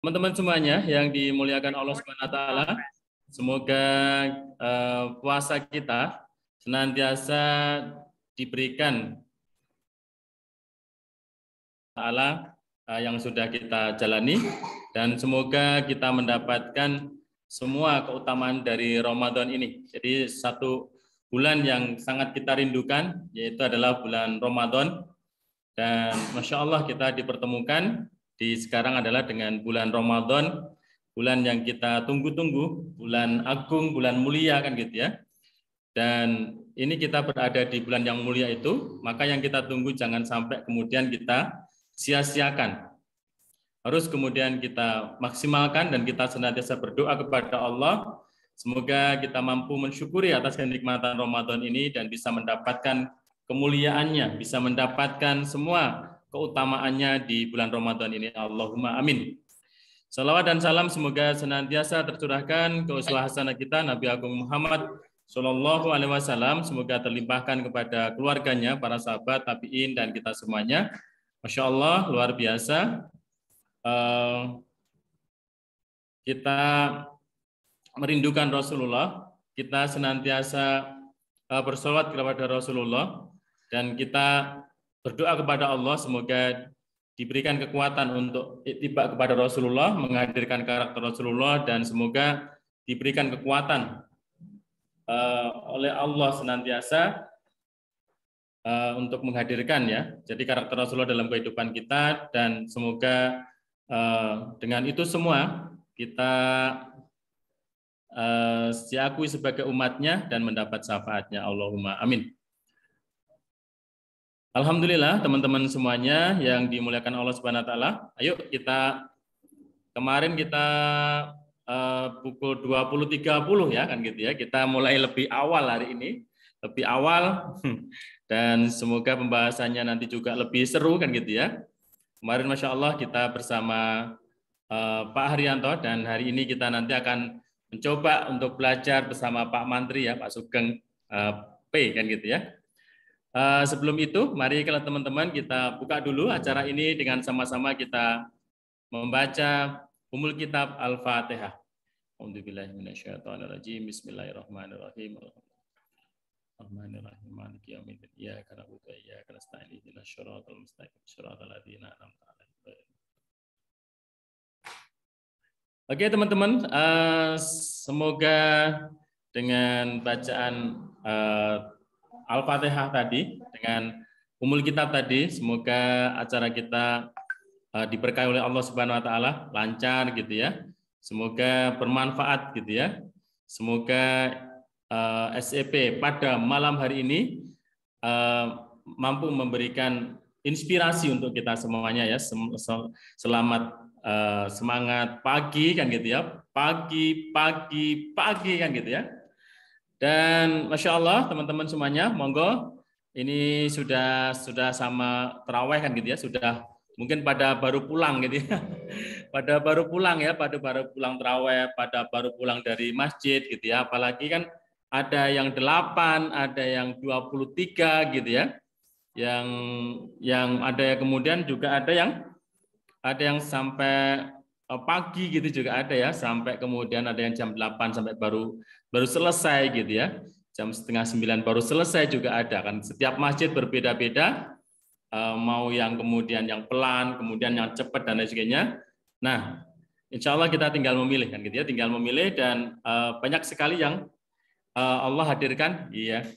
Teman-teman semuanya yang dimuliakan Allah Subhanahu wa taala, semoga puasa kita senantiasa diberikan taala yang sudah kita jalani, dan semoga kita mendapatkan semua keutamaan dari Ramadan ini. Jadi satu bulan yang sangat kita rindukan yaitu adalah bulan Ramadan, dan Masya Allah kita dipertemukan di sekarang adalah dengan bulan Ramadan, bulan yang kita tunggu-tunggu, bulan agung, bulan mulia kan gitu ya. Dan ini kita berada di bulan yang mulia itu, maka yang kita tunggu jangan sampai kemudian kita sia-siakan. Harus kemudian kita maksimalkan dan kita senantiasa berdoa kepada Allah. Semoga kita mampu mensyukuri atas kenikmatan Ramadan ini dan bisa mendapatkan kemuliaannya, bisa mendapatkan semua keutamaannya di bulan Ramadan ini. Allahumma amin. Salawat dan salam semoga senantiasa tercurahkan ke uswah hasanah kita Nabi Agung Muhammad Shallallahu Alaihi Wasallam. Semoga terlimpahkan kepada keluarganya, para sahabat, tabiin, dan kita semuanya. Masya Allah, luar biasa. Kita merindukan Rasulullah, kita senantiasa bersolawat kepada Rasulullah, dan kita berdoa kepada Allah semoga diberikan kekuatan untuk ittiba kepada Rasulullah, menghadirkan karakter Rasulullah, dan semoga diberikan kekuatan oleh Allah senantiasa untuk menghadirkan ya, jadi karakter Rasulullah dalam kehidupan kita, dan semoga dengan itu semua kita diakui sebagai umatnya dan mendapat syafaatnya. Allahumma amin. Alhamdulillah teman-teman semuanya yang dimuliakan Allah Subhanahu wa taala. Ayo kita kemarin kita pukul 20.30 ya kan gitu ya. Kita mulai lebih awal hari ini, lebih awal dan semoga pembahasannya nanti juga lebih seru kan gitu ya. Kemarin Masya Allah kita bersama Pak Haryanto, dan hari ini kita nanti akan mencoba untuk belajar bersama Pak Mantri ya, Pak Sugeng P kan gitu ya. Sebelum itu, mari kalau teman-teman kita buka dulu acara ini dengan sama-sama kita membaca Ummul Kitab Al-Fatihah. A'udzubillahi minasyaitonirrajim. Bismillahirrahmanirrahim. Rahmanirrahim. Maliki yaumiddin. Iyyaka na'budu wa iyyaka nasta'in. Ihdinas siratal mustaqim. Shiratal ladzina an'amta 'alaihim. Oke teman-teman, semoga dengan bacaan Al-Fatihah tadi, dengan Ummul Kitab tadi, semoga acara kita diberkahi oleh Allah Subhanahu wa taala, lancar gitu ya. Semoga bermanfaat gitu ya. Semoga SEP pada malam hari ini mampu memberikan inspirasi untuk kita semuanya ya. Selamat semangat pagi kan gitu ya. Pagi kan gitu ya. Dan Masya Allah teman-teman semuanya, monggo ini sudah sama terawih kan gitu ya, sudah mungkin pada baru pulang gitu ya, pada baru pulang terawih, pada baru pulang dari masjid gitu ya, apalagi kan ada yang 8, ada yang 23 gitu ya, yang ada ya, kemudian juga ada yang sampai pagi gitu juga ada ya, sampai kemudian ada yang jam 8 sampai baru selesai gitu ya, jam 8:30 baru selesai juga ada kan. Setiap masjid berbeda-beda, mau yang kemudian yang pelan, kemudian yang cepat dan lain sebagainya. Nah, insya Allah kita tinggal memilih kan gitu ya, tinggal memilih, dan banyak sekali yang Allah hadirkan ya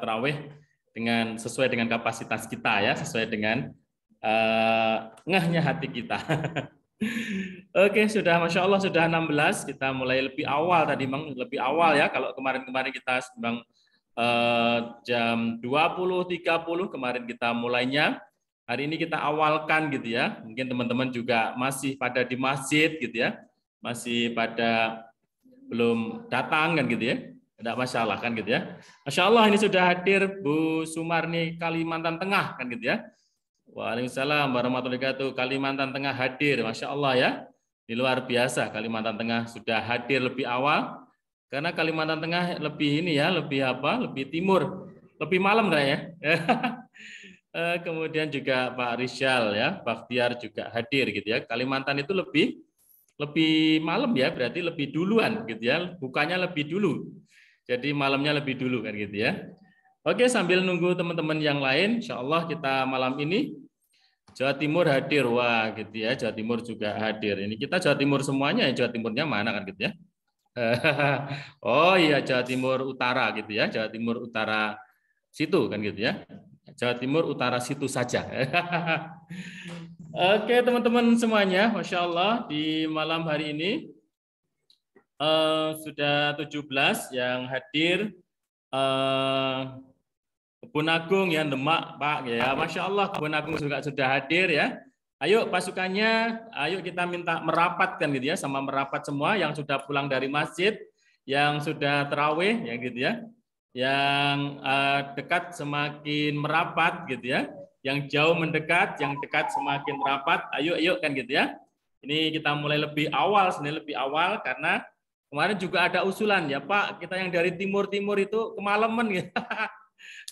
tarawih dengan sesuai dengan kapasitas kita ya, sesuai dengan ngehnya hati kita. Oke, sudah Masya Allah sudah 16, kita mulai lebih awal tadi Bang, lebih awal ya. Kalau kemarin kita Bang jam 20.30 kemarin kita mulainya. Hari ini kita awalkan gitu ya. Mungkin teman-teman juga masih pada di masjid gitu ya. Masih pada belum datang kan gitu ya. Tidak masalah kan gitu ya. Masya Allah ini sudah hadir Bu Sumarni Kalimantan Tengah kan gitu ya. Waalaikumsalam warahmatullahi wabarakatuh. Kalimantan Tengah hadir, Masya Allah ya. Ini luar biasa, Kalimantan Tengah sudah hadir lebih awal. Karena Kalimantan Tengah lebih ini ya, lebih timur, lebih malam ya. Kemudian juga Pak Rizal ya, Bakhtiar juga hadir gitu ya. Kalimantan itu lebih lebih malam ya, berarti lebih duluan gitu ya. Bukanya lebih dulu. Jadi malamnya lebih dulu kan gitu ya. Oke, sambil nunggu teman-teman yang lain, insya Allah kita malam ini Jawa Timur hadir. Wah gitu ya, Jawa Timur juga hadir. Ini kita Jawa Timur semuanya ya, Jawa Timurnya mana kan gitu ya. Oh iya, Jawa Timur Utara gitu ya, Jawa Timur Utara situ kan gitu ya. Jawa Timur Utara situ saja. Oke teman-teman semuanya, Masya Allah di malam hari ini sudah 17 yang hadir. Kebun Agung ya, Demak Pak ya, Masya Allah Kebun Agung juga sudah hadir ya. Ayo pasukannya, ayo kita minta merapat kan gitu ya, sama merapat semua yang sudah pulang dari masjid, yang sudah terawih ya gitu ya, yang dekat semakin merapat gitu ya, yang jauh mendekat, yang dekat semakin merapat. Ayo kan gitu ya. Ini kita mulai lebih awal, sebenarnya lebih awal karena kemarin juga ada usulan ya Pak, kita yang dari timur-timur itu kemalaman ya.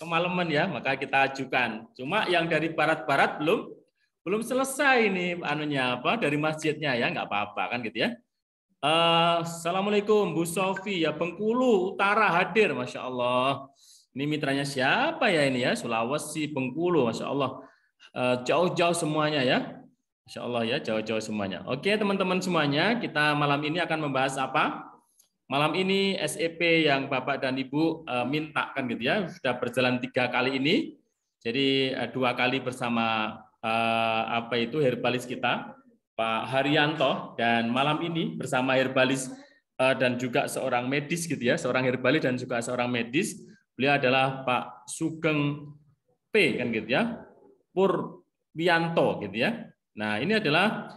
Kemalaman ya, maka kita ajukan. Cuma yang dari barat-barat belum selesai nih anunya apa dari masjidnya ya, nggak apa-apa kan gitu ya. Assalamualaikum Bu Sofi ya, Bengkulu Utara hadir, Masya Allah. Ini mitranya siapa ya ini ya, Sulawesi, Bengkulu, Masya Allah. Jauh-jauh semuanya ya, Masya Allah ya, jauh-jauh semuanya. Oke teman-teman semuanya, kita malam ini akan membahas apa? Malam ini SEP yang Bapak dan Ibu minta kan gitu ya, sudah berjalan 3 kali ini. Jadi 2 kali bersama apa itu herbalis kita, Pak Haryanto, dan malam ini bersama herbalis dan juga seorang medis gitu ya, seorang herbalis dan juga seorang medis. Beliau adalah Pak Sugeng P kan gitu ya, Purwianto gitu ya. Nah, ini adalah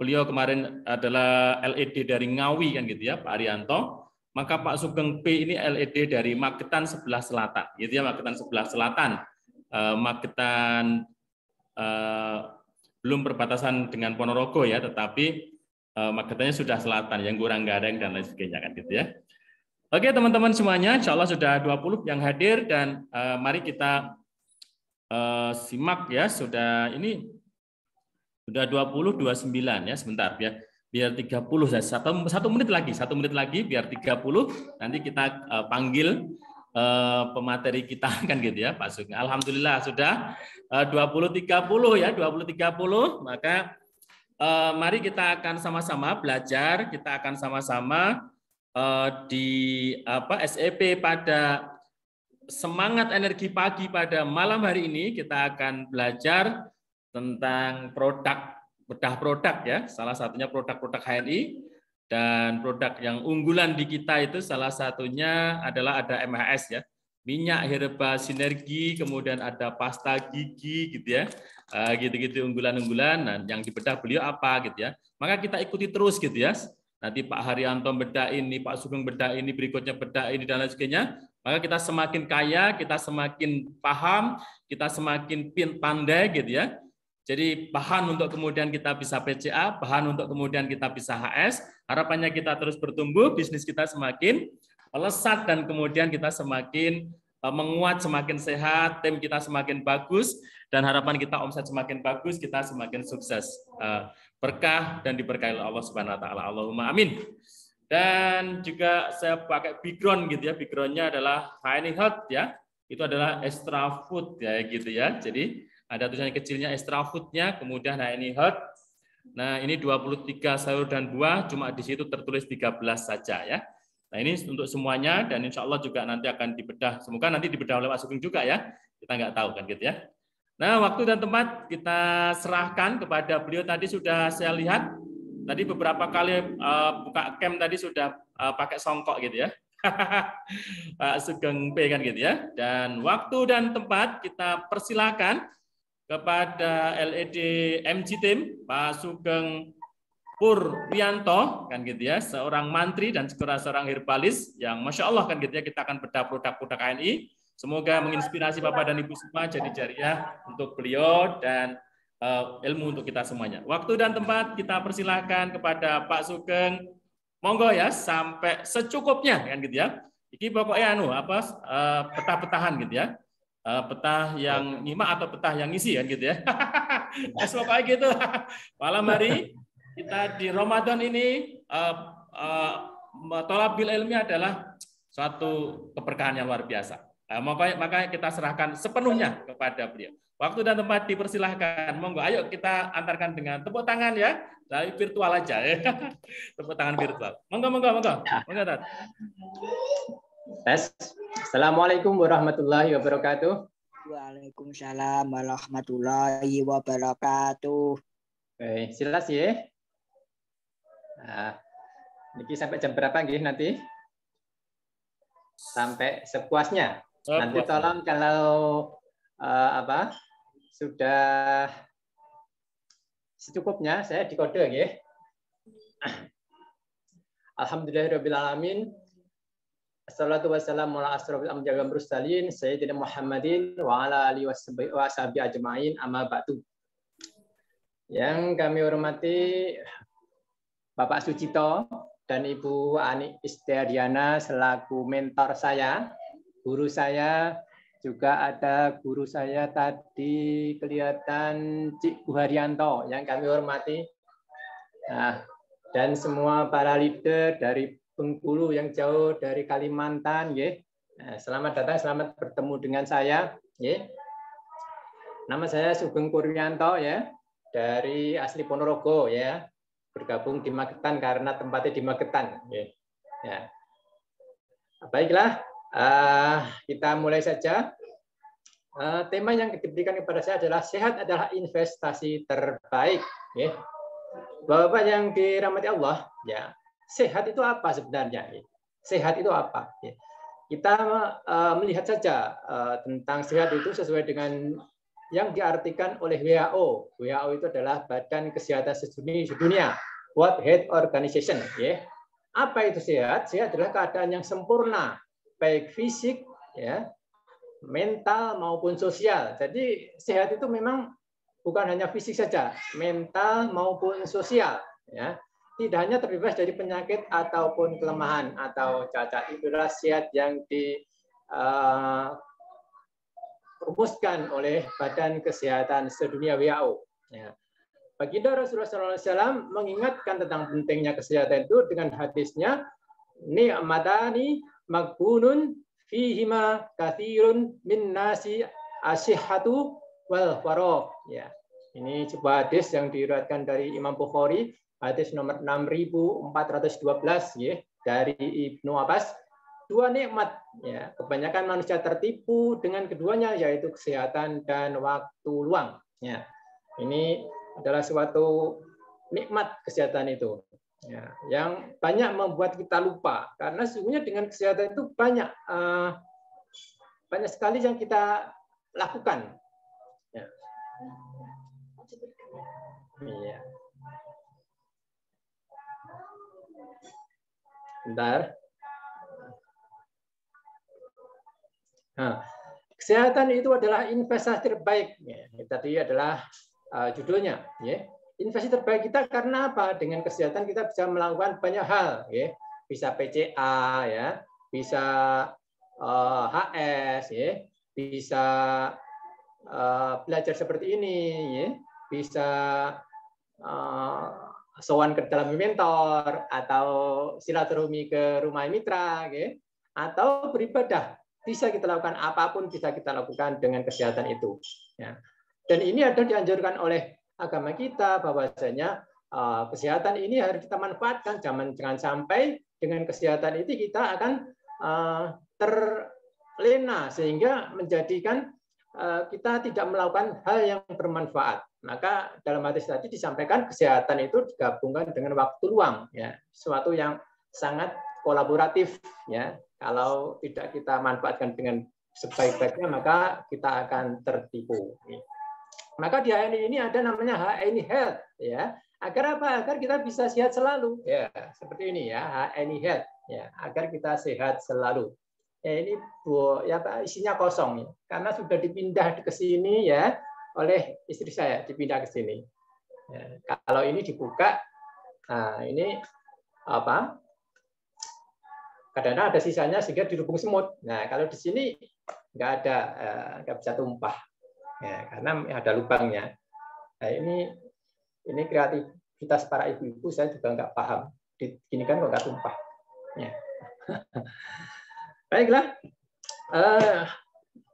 beliau kemarin adalah LED dari Ngawi kan gitu ya, Pak Arianto. Maka Pak Sugeng P ini LED dari Magetan sebelah selatan, gitu ya, Magetan sebelah selatan. Magetan belum perbatasan dengan Ponorogo ya, tetapi Magetannya sudah selatan, yang Guranggareng dan lain sebagainya kan gitu ya. Oke teman-teman semuanya, insya Allah sudah 20 yang hadir dan mari kita simak ya, sudah ini sudah 20, 29 ya, sebentar biar 30 satu menit lagi biar 30 nanti kita panggil pemateri kita kan gitu ya Pak Sugeng. Alhamdulillah sudah 20 30 ya, 20 30, maka mari kita akan sama-sama belajar, kita akan sama-sama di SEP pada semangat energi pagi pada malam hari ini kita akan belajar tentang bedah produk ya, salah satunya produk-produk HNI, dan produk yang unggulan di kita itu salah satunya adalah ada MHS ya, minyak herba sinergi, kemudian ada pasta gigi gitu ya, gitu-gitu unggulan-unggulan. Nah, yang dibedah beliau apa gitu ya, maka kita ikuti terus gitu ya. Nanti Pak Haryanto bedah ini, Pak Sugeng bedah ini, berikutnya bedah ini dan lain sebagainya. Maka kita semakin kaya, kita semakin paham, kita semakin pandai gitu ya. Jadi bahan untuk kemudian kita bisa PCA, bahan untuk kemudian kita bisa HS, harapannya kita terus bertumbuh, bisnis kita semakin melesat dan kemudian kita semakin menguat, semakin sehat, tim kita semakin bagus, dan harapan kita omset semakin bagus, kita semakin sukses. Berkah dan diberkahi oleh Allah Subhanahu wa taala. Allahumma amin. Dan juga saya pakai background gitu ya, backgroundnya adalah HNI Health ya, itu adalah extra food ya gitu ya. Jadi ada tulisannya kecilnya extra food-nya, kemudian HNI Health. Nah, ini 23 sayur dan buah, cuma di situ tertulis 13 saja ya. Nah, ini untuk semuanya dan insya Allah juga nanti akan dibedah. Semoga nanti dibedah oleh Pak Sugeng juga ya. Kita nggak tahu kan gitu ya. Nah, waktu dan tempat kita serahkan kepada beliau. Tadi sudah saya lihat, tadi beberapa kali buka cam tadi sudah pakai songkok gitu ya. Pak Sugeng P kan gitu ya. Dan waktu dan tempat kita persilakan kepada LED MG Team, Pak Sugeng Purwianto kan gitu ya, seorang mantri dan seorang herbalis yang Masya Allah kan gitu ya, kita akan bedah produk-produk HNI. Semoga menginspirasi Bapak dan Ibu semua jadi jariah untuk beliau dan ilmu untuk kita semuanya. Waktu dan tempat kita persilahkan kepada Pak Sugeng. Monggo ya, sampai secukupnya kan gitu ya. Ini pokoknya petah-petahan gitu ya. Petah yang nyimak atau petah yang ngisi kan gitu ya. Pokoknya gitu. Malam hari kita di Ramadan ini thalabil ilmi adalah suatu keberkahan yang luar biasa. Makanya kita serahkan sepenuhnya kepada beliau. Waktu dan tempat dipersilahkan. Monggo, ayo kita antarkan dengan tepuk tangan ya. Dari virtual aja ya. Tepuk tangan virtual. Monggo. Monggo, Tat. Tes. Assalamualaikum warahmatullahi wabarakatuh. Waalaikumsalam warahmatullahi wabarakatuh. Oke, jelas ya. Nah, ini sampai jam berapa nggih nanti? Sampai sepuasnya. Nanti tolong kalau sudah secukupnya saya dikode nggih. Alhamdulillahirabbil alamin. Assalatu wassalamu ala asrofil anbiya'i wal mursalin sayyidina Muhammadin wa ala alihi washabihi ajmain amma ba'du. Yang kami hormati Bapak Sucito dan Ibu Ani Istiariana selaku mentor saya, guru saya, juga ada guru saya tadi kelihatan Cik Buharyanto yang kami hormati. Nah, dan semua para leader dari Bengkulu yang jauh dari Kalimantan, ya. Nah, selamat datang, selamat bertemu dengan saya, ya. Nama saya Sugeng Puryanto, ya, dari asli Ponorogo, ya, bergabung di Magetan karena tempatnya di Magetan, ya. Ya. Baiklah, kita mulai saja. Tema yang diberikan kepada saya adalah sehat adalah investasi terbaik, ya. Bapak yang dirahmati Allah, ya. Sehat itu apa sebenarnya? Sehat itu apa? Kita melihat saja tentang sehat itu sesuai dengan yang diartikan oleh WHO. WHO itu adalah Badan Kesehatan Sedunia, World Health Organization. Apa itu sehat? Sehat adalah keadaan yang sempurna, baik fisik, ya, mental maupun sosial. Jadi sehat itu memang bukan hanya fisik saja, mental maupun sosial. Ya. Tidak hanya terbebas dari penyakit ataupun kelemahan atau cacat. Itulah sehat yang dirumuskan oleh Badan Kesehatan Sedunia WHO. Ya. Baginda Rasulullah SAW mengingatkan tentang pentingnya kesehatan itu dengan hadisnya, ni'matani maghbunun fihima katsirun min nasi asyihatu wal faragh. Ya. Ini sebuah hadis yang diriwayatkan dari Imam Bukhari. Hadis nomor 6412 ya, dari Ibnu Abbas. Dua nikmat, ya, kebanyakan manusia tertipu dengan keduanya, yaitu kesehatan dan waktu luang. Ya, ini adalah suatu nikmat kesehatan itu, ya, yang banyak membuat kita lupa karena sesungguhnya dengan kesehatan itu banyak sekali yang kita lakukan. Ya. Iya. Bentar. Nah, kesehatan itu adalah investasi terbaik. Ya, tadi adalah judulnya. Ya. Investasi terbaik kita karena apa? Dengan kesehatan kita bisa melakukan banyak hal. Ya. Bisa PCA, ya, bisa HS, ya, bisa belajar seperti ini, ya, bisa sowan ke dalam mentor atau silaturahmi ke rumah mitra, okay? Atau beribadah, bisa kita lakukan apapun, bisa kita lakukan dengan kesehatan itu. Ya. Dan ini ada dianjurkan oleh agama kita bahwasanya kesehatan ini harus kita manfaatkan. Jangan sampai dengan kesehatan itu kita akan terlena sehingga menjadikan kita tidak melakukan hal yang bermanfaat. Maka dalam hadis tadi disampaikan kesehatan itu digabungkan dengan waktu luang, ya, sesuatu yang sangat kolaboratif, ya. Kalau tidak kita manfaatkan dengan sebaik-baiknya, maka kita akan tertipu. Maka di HNI ini ada namanya HNI Health, ya. Agar apa? Agar kita bisa sehat selalu, ya, seperti ini, ya, HNI Health, ya, agar kita sehat selalu. Ya, ini ya, isinya kosong, ya. Karena sudah dipindah ke sini, ya, oleh istri saya, dipindah ke sini. Ya, kalau ini dibuka, nah ini apa? Kadang-kadang ada sisanya sehingga dirubung semut. Nah, kalau di sini nggak ada, nggak bisa tumpah, ya, karena ada lubangnya. Nah, ini kreatif aktivitas para ibu-ibu saya juga nggak paham. Gini kan kok nggak tumpah. Ya. Baiklah,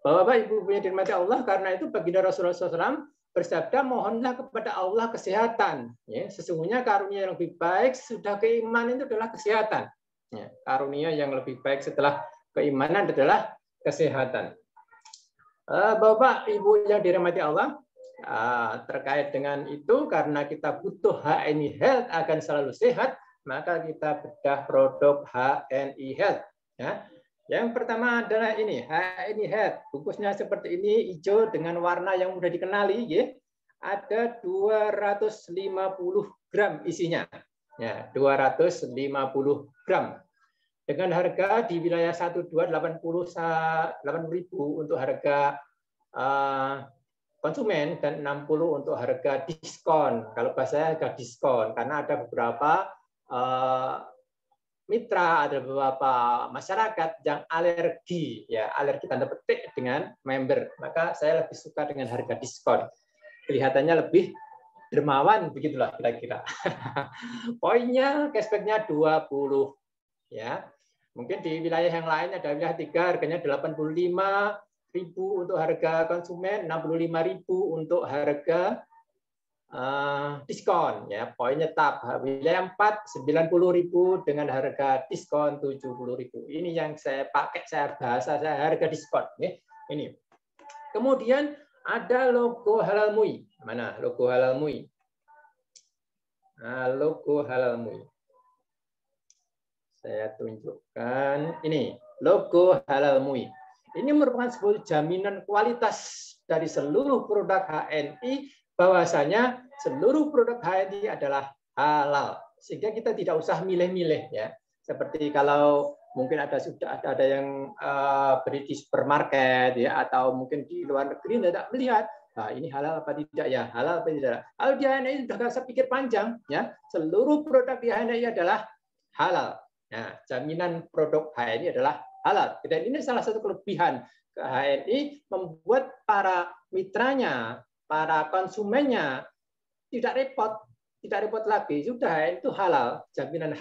Bapak Ibu punya dirahmati Allah, karena itu baginda Rasulullah SAW bersabda, mohonlah kepada Allah kesehatan. Ya, sesungguhnya karunia yang lebih baik sudah keimanan itu adalah kesehatan. Ya, karunia yang lebih baik setelah keimanan adalah kesehatan. Bapak Ibu yang dirahmati Allah, terkait dengan itu, karena kita butuh HNI Health akan selalu sehat, maka kita bedah produk HNI Health. Ya. Yang pertama adalah ini, HNI Health. Bungkusnya seperti ini, hijau dengan warna yang mudah dikenali. Ya. Ada 250 gram isinya. Ya, 250 gram. Dengan harga di wilayah 12 80.000 untuk harga konsumen dan 60 untuk harga diskon. Kalau bahasa harga diskon, karena ada beberapa mitra, ada beberapa masyarakat yang alergi, ya alergi tanda petik dengan member. Maka saya lebih suka dengan harga diskon. Kelihatannya lebih dermawan, begitulah kira-kira. Poinnya cashback-nya 20, ya. Mungkin di wilayah yang lain ada wilayah 3 harganya 85.000 untuk harga konsumen, 65.000 untuk harga diskon, ya poinnya tetap. Wilayah 4 90.000 dengan harga diskon 70.000. Ini yang saya pakai, bahasa saya harga diskon. Ini. Kemudian ada logo Halal MUI. Mana logo Halal MUI? Nah, logo Halal MUI. Saya tunjukkan ini logo Halal MUI. Ini merupakan sebuah jaminan kualitas dari seluruh produk HNI, bahwasanya seluruh produk HNI adalah halal, sehingga kita tidak usah milih-milih, ya. Seperti kalau mungkin sudah ada yang beli di supermarket, ya, atau mungkin di luar negeri tidak melihat, nah, ini halal apa tidak, ya halal apa tidak. Kalau di HNI sudah nggak usah pikir panjang, ya, seluruh produk di HNI adalah halal. Nah, jaminan produk HNI adalah halal. Dan ini salah satu kelebihan HNI, membuat para mitranya, para konsumennya tidak repot lagi. Sudah itu halal, jaminan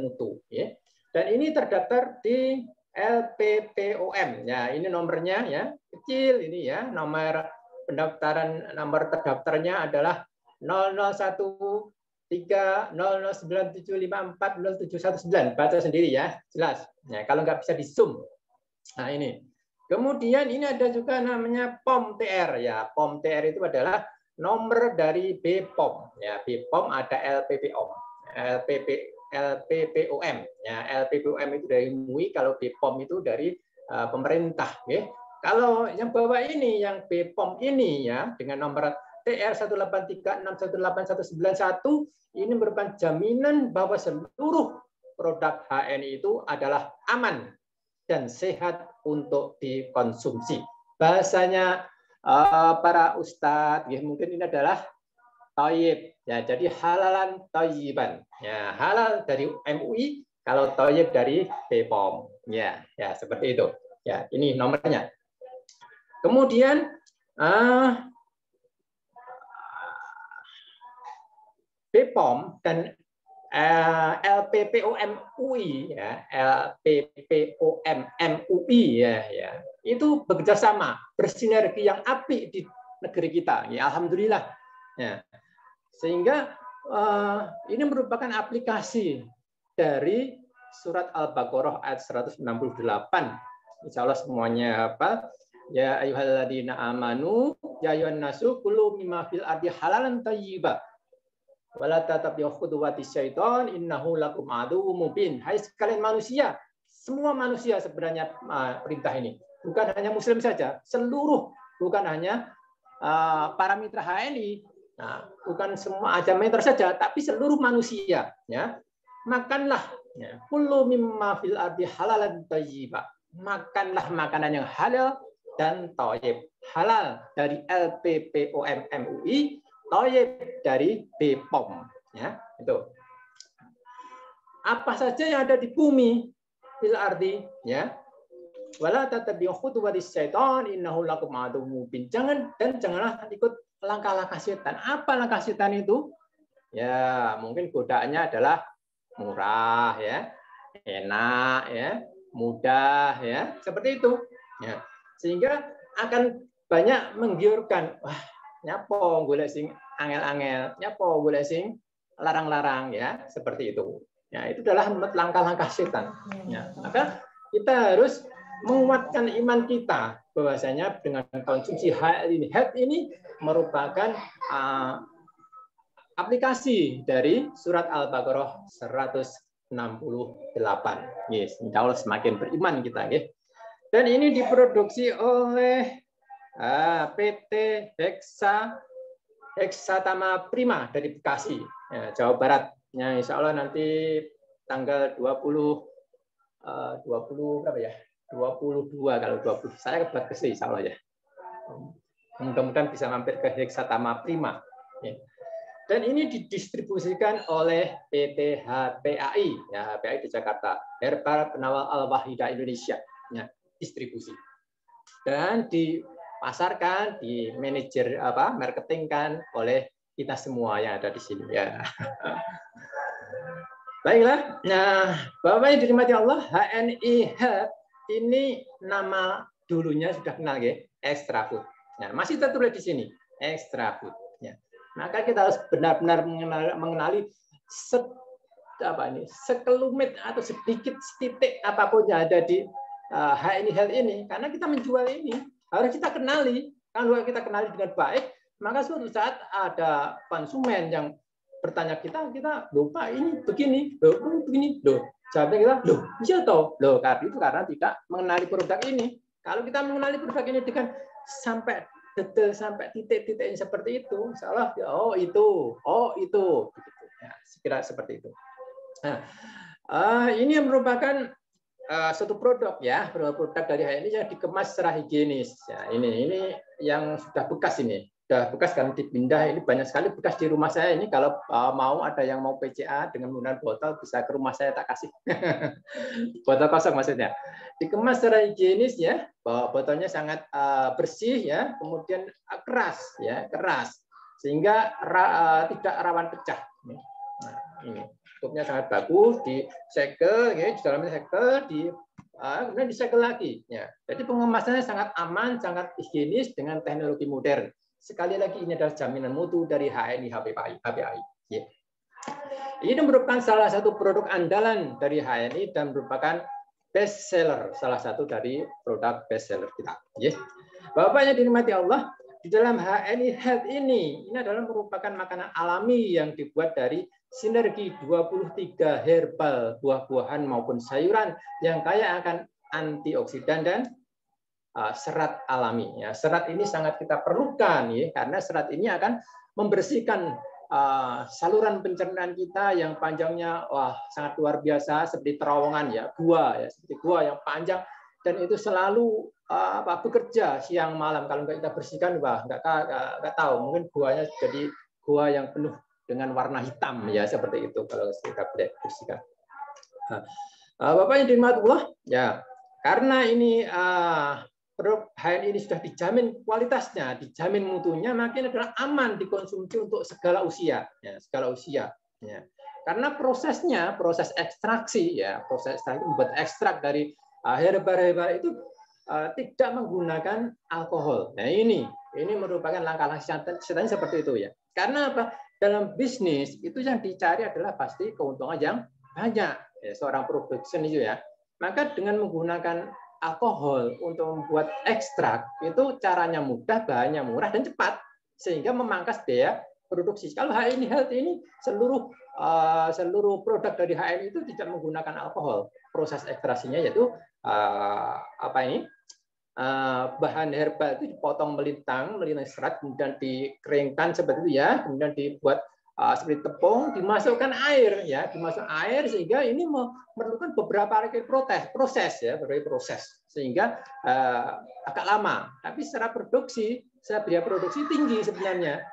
mutu. Ya. Dan ini terdaftar di LPPOM. Ya, ini nomornya, ya kecil ini, ya nomor pendaftaran, nomor terdaftarnya adalah 001 30097540719. Baca sendiri, ya, jelas. Ya, kalau nggak bisa di zoom. Nah ini. Kemudian ini ada juga namanya POM TR, ya. POM TR itu adalah nomor dari BPOM. Ya, BPOM ada LPPOM, LPPOM. Ya, LPPOM itu dari MUI, kalau BPOM itu dari pemerintah. Ya. Kalau yang bawah ini, yang BPOM ini, ya, dengan nomor TR 183618191, ini merupakan jaminan bahwa seluruh produk HNI itu adalah aman dan sehat untuk dikonsumsi. Bahasanya para ustadz, ya, mungkin ini adalah thayyib, ya, jadi halalan thayyiban, ya, halal dari MUI, kalau thayyib dari BPOM, ya, ya seperti itu, ya, ini nomornya. Kemudian BPOM dan LPPOM UI, ya, LPPOM MUI, ya, itu bekerja sama, bersinergi yang apik di negeri kita, ya, alhamdulillah, ya. Sehingga ini merupakan aplikasi dari surat Al-Baqarah ayat 168. Insya Allah semuanya apa? Ya ayyuhalladzina amanu ya ayyuhan nasu kulu mimma fil ardi halalan thayyiba wala tatabi'u khutuwatis syaiton innahu lakum aduwwum mubin. Hai sekalian manusia, semua manusia sebenarnya perintah ini. Bukan hanya muslim saja, seluruh, bukan hanya para mitra HNI, nah, bukan semua agama saja, tapi seluruh manusia, ya. Makanlah, ya, kullu mimma fil ardi halalan thayyiba. Makanlah makanan yang halal dan thayyib. Halal dari LPPOM MUI, thayyib dari BPOM, ya, itu. Apa saja yang ada di bumi fil ardi, ya. Wala tatabi'u khutuwatis syaiton innahu lakum aduwwum mubin. Janganlah ikut langkah-langkah setan. Apa langkah setan itu? Ya, mungkin godaannya adalah murah ya, enak ya, mudah ya, seperti itu. Ya. Sehingga akan banyak menggiurkan. Wah, nyapo golek sing angel-angel, nyapo golek sing larang-larang ya, seperti itu. Ya, itu adalah langkah-langkah setan. Ya, maka kita harus menguatkan iman kita bahwasanya dengan konsumsi health ini merupakan aplikasi dari surat Al-Baqarah 168. Yes, insya Allah semakin beriman kita. Yes. Dan ini diproduksi oleh PT Heksatama Prima dari Bekasi, ya, Jawa Barat. Ya, insya Allah nanti tanggal 22 kalau 20. Saya ke Bekasi insya Allah ya. Mudah-mudahan bisa mampir ke Heksatama Prima. Ya. Dan ini didistribusikan oleh PT HPAI, ya, HPAI di Jakarta, Herbal Penawar Al-Wahidah Indonesia, ya, distribusi. Dan dipasarkan, di manajer marketingkan oleh kita semua yang ada di sini. Ya. Baiklah, nah Bapak yang dirahmati Allah, HNI Health ini nama dulunya sudah kenal ya, Extra Food. Nah, masih tertulis di sini, Extra Food. Ya. Maka kita harus benar-benar mengenali sekelumit atau sedikit titik apapun yang ada di HNI Health ini, karena kita menjual ini harus kita kenali. Kalau kita kenali dengan baik, maka suatu saat ada konsumen yang bertanya kita lupa ini begini, jawabnya kita, iya toh, karena tidak mengenali produk ini. Kalau kita mengenali produk ini dengan sampai detail, sampai titik-titik seperti itu, salah ya, oh itu, begitu. Ya, sekira seperti itu. Nah, ini merupakan suatu produk ya, produk dari HNI yang dikemas secara higienis. Ya, ini yang sudah bekas ini. Sudah bekas kan dipindah, ini banyak sekali bekas di rumah saya ini. Kalau mau ada yang mau PCA dengan menggunakan botol, bisa ke rumah saya tak kasih. Botol kosong maksudnya. Dikemas secara higienis ya, bahwa botolnya sangat bersih ya, kemudian keras ya, keras sehingga tidak rawan pecah. Nah, ini tutupnya sangat bagus, disegel ya, di dalamnya segel, kemudian disegel lagi ya. Jadi pengemasannya sangat aman, sangat higienis dengan teknologi modern. Sekali lagi ini adalah jaminan mutu dari HNI HPAI. Ya. Ini merupakan salah satu produk andalan dari HNI dan merupakan best seller, salah satu dari produk best seller kita. Ya. Bapak yang dirahmati Allah, di dalam HNI Health ini adalah merupakan makanan alami yang dibuat dari sinergi 23 herbal, buah-buahan maupun sayuran yang kaya akan antioksidan dan serat alami. Ya, serat ini sangat kita perlukan ya, karena serat ini akan membersihkan saluran pencernaan kita yang panjangnya sangat luar biasa seperti terowongan ya, gua ya, seperti gua yang panjang dan itu selalu bekerja siang malam. Kalau nggak kita bersihkan nggak tahu, mungkin guanya jadi gua yang penuh dengan warna hitam ya, seperti itu kalau kita bersihkan. Bapak yang dirahmati Allah ya, karena ini produk HNI ini sudah dijamin kualitasnya, dijamin mutunya, maka ini adalah aman dikonsumsi untuk segala usia, ya, segala usia. Ya. Karena prosesnya, proses ekstraksi, ya, proses ekstraksi membuat ekstrak dari herbal-herbal itu tidak menggunakan alkohol. Nah ini merupakan langkah-langkah setan seperti itu ya. Karena apa? Dalam bisnis itu yang dicari adalah pasti keuntungan yang banyak. Ya, seorang produsen itu ya. Maka dengan menggunakan alkohol untuk membuat ekstrak itu caranya mudah, bahannya murah dan cepat sehingga memangkas biaya produksi. Kalau HNI Health ini seluruh produk dari HNI itu tidak menggunakan alkohol. Proses ekstraksinya yaitu bahan herbal itu dipotong melintang serat, kemudian dikeringkan seperti itu ya, kemudian dibuat seperti tepung, dimasukkan air ya, dimasukkan air sehingga ini memerlukan beberapa proses sehingga agak lama. Tapi secara biaya produksi tinggi sebenarnya.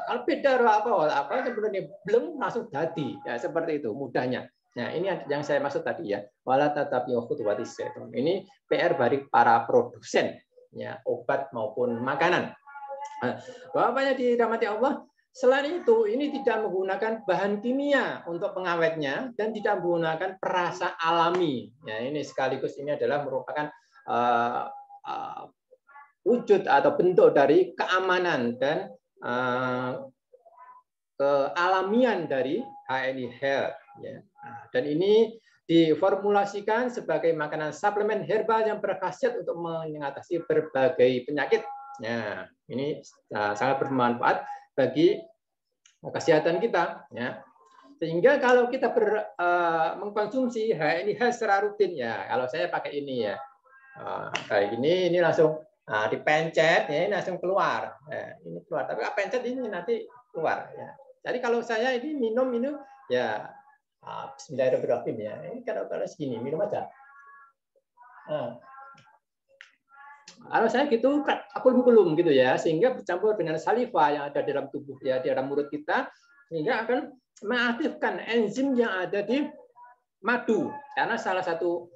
Kalau beda apa sebenarnya belum langsung jadi ya, seperti itu mudahnya. Nah, ini yang saya maksud tadi ya. Wala tatapi khutuwatis syaiton. Ini PR bagi para produsen ya, obat maupun makanan. Bapaknya dirahmati Allah, Selain itu, ini tidak menggunakan bahan kimia untuk pengawetnya dan tidak menggunakan perasa alami. Ya, ini sekaligus ini adalah merupakan wujud atau bentuk dari keamanan dan kealamian dari HNI Health. Ya. Dan ini diformulasikan sebagai makanan suplemen herbal yang berkhasiat untuk mengatasi berbagai penyakit. Nah, ini sangat bermanfaat bagi kesehatan kita. Ya. Sehingga kalau kita mengkonsumsi HNI Health secara rutin, ya, kalau saya pakai ini ya, kayak ini langsung dipencet, ya, ini langsung keluar. Ya, ini keluar. Tapi pencet ini nanti keluar. Ya. Jadi kalau saya ini minum ya. Bismillahirrahmanirrahim ya. Ini kalau segini minum aja. Kalau saya gitu akulum-kulum gitu ya, sehingga bercampur dengan saliva yang ada dalam tubuh ya, di dalam mulut kita, sehingga akan mengaktifkan enzim yang ada di madu. Karena salah satu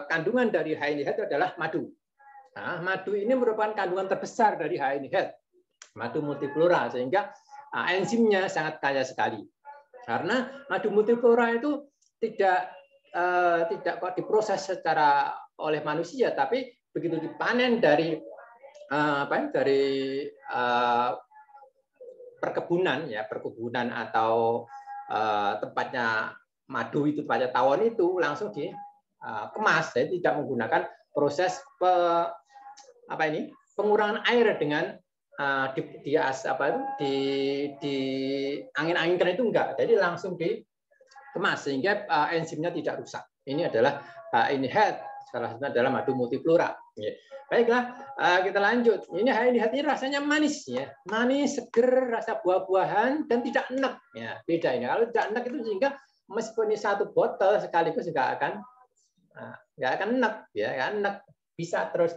kandungan dari HNI Health adalah madu. Nah, madu ini merupakan kandungan terbesar dari HNI Health, madu multiflora, sehingga enzimnya sangat kaya sekali. Karena madu multiflora itu tidak kok diproses secara oleh manusia, tapi begitu dipanen dari perkebunan ya, perkebunan atau tempatnya madu itu, tempatnya tawon itu langsung dikemas, jadi tidak menggunakan proses pengurangan air dengan di angin-anginkan itu enggak, jadi langsung dikemas sehingga enzimnya tidak rusak. Ini adalah HNI Health, salah satunya adalah madu multiflora. Baiklah, kita lanjut. Ini HNI Health ini rasanya manis ya, manis, seger, rasa buah-buahan dan tidak enak. Ya, beda ini. Kalau tidak enak itu sehingga meskipun ini satu botol sekaligus nggak akan enak ya, nggak enak, bisa terus.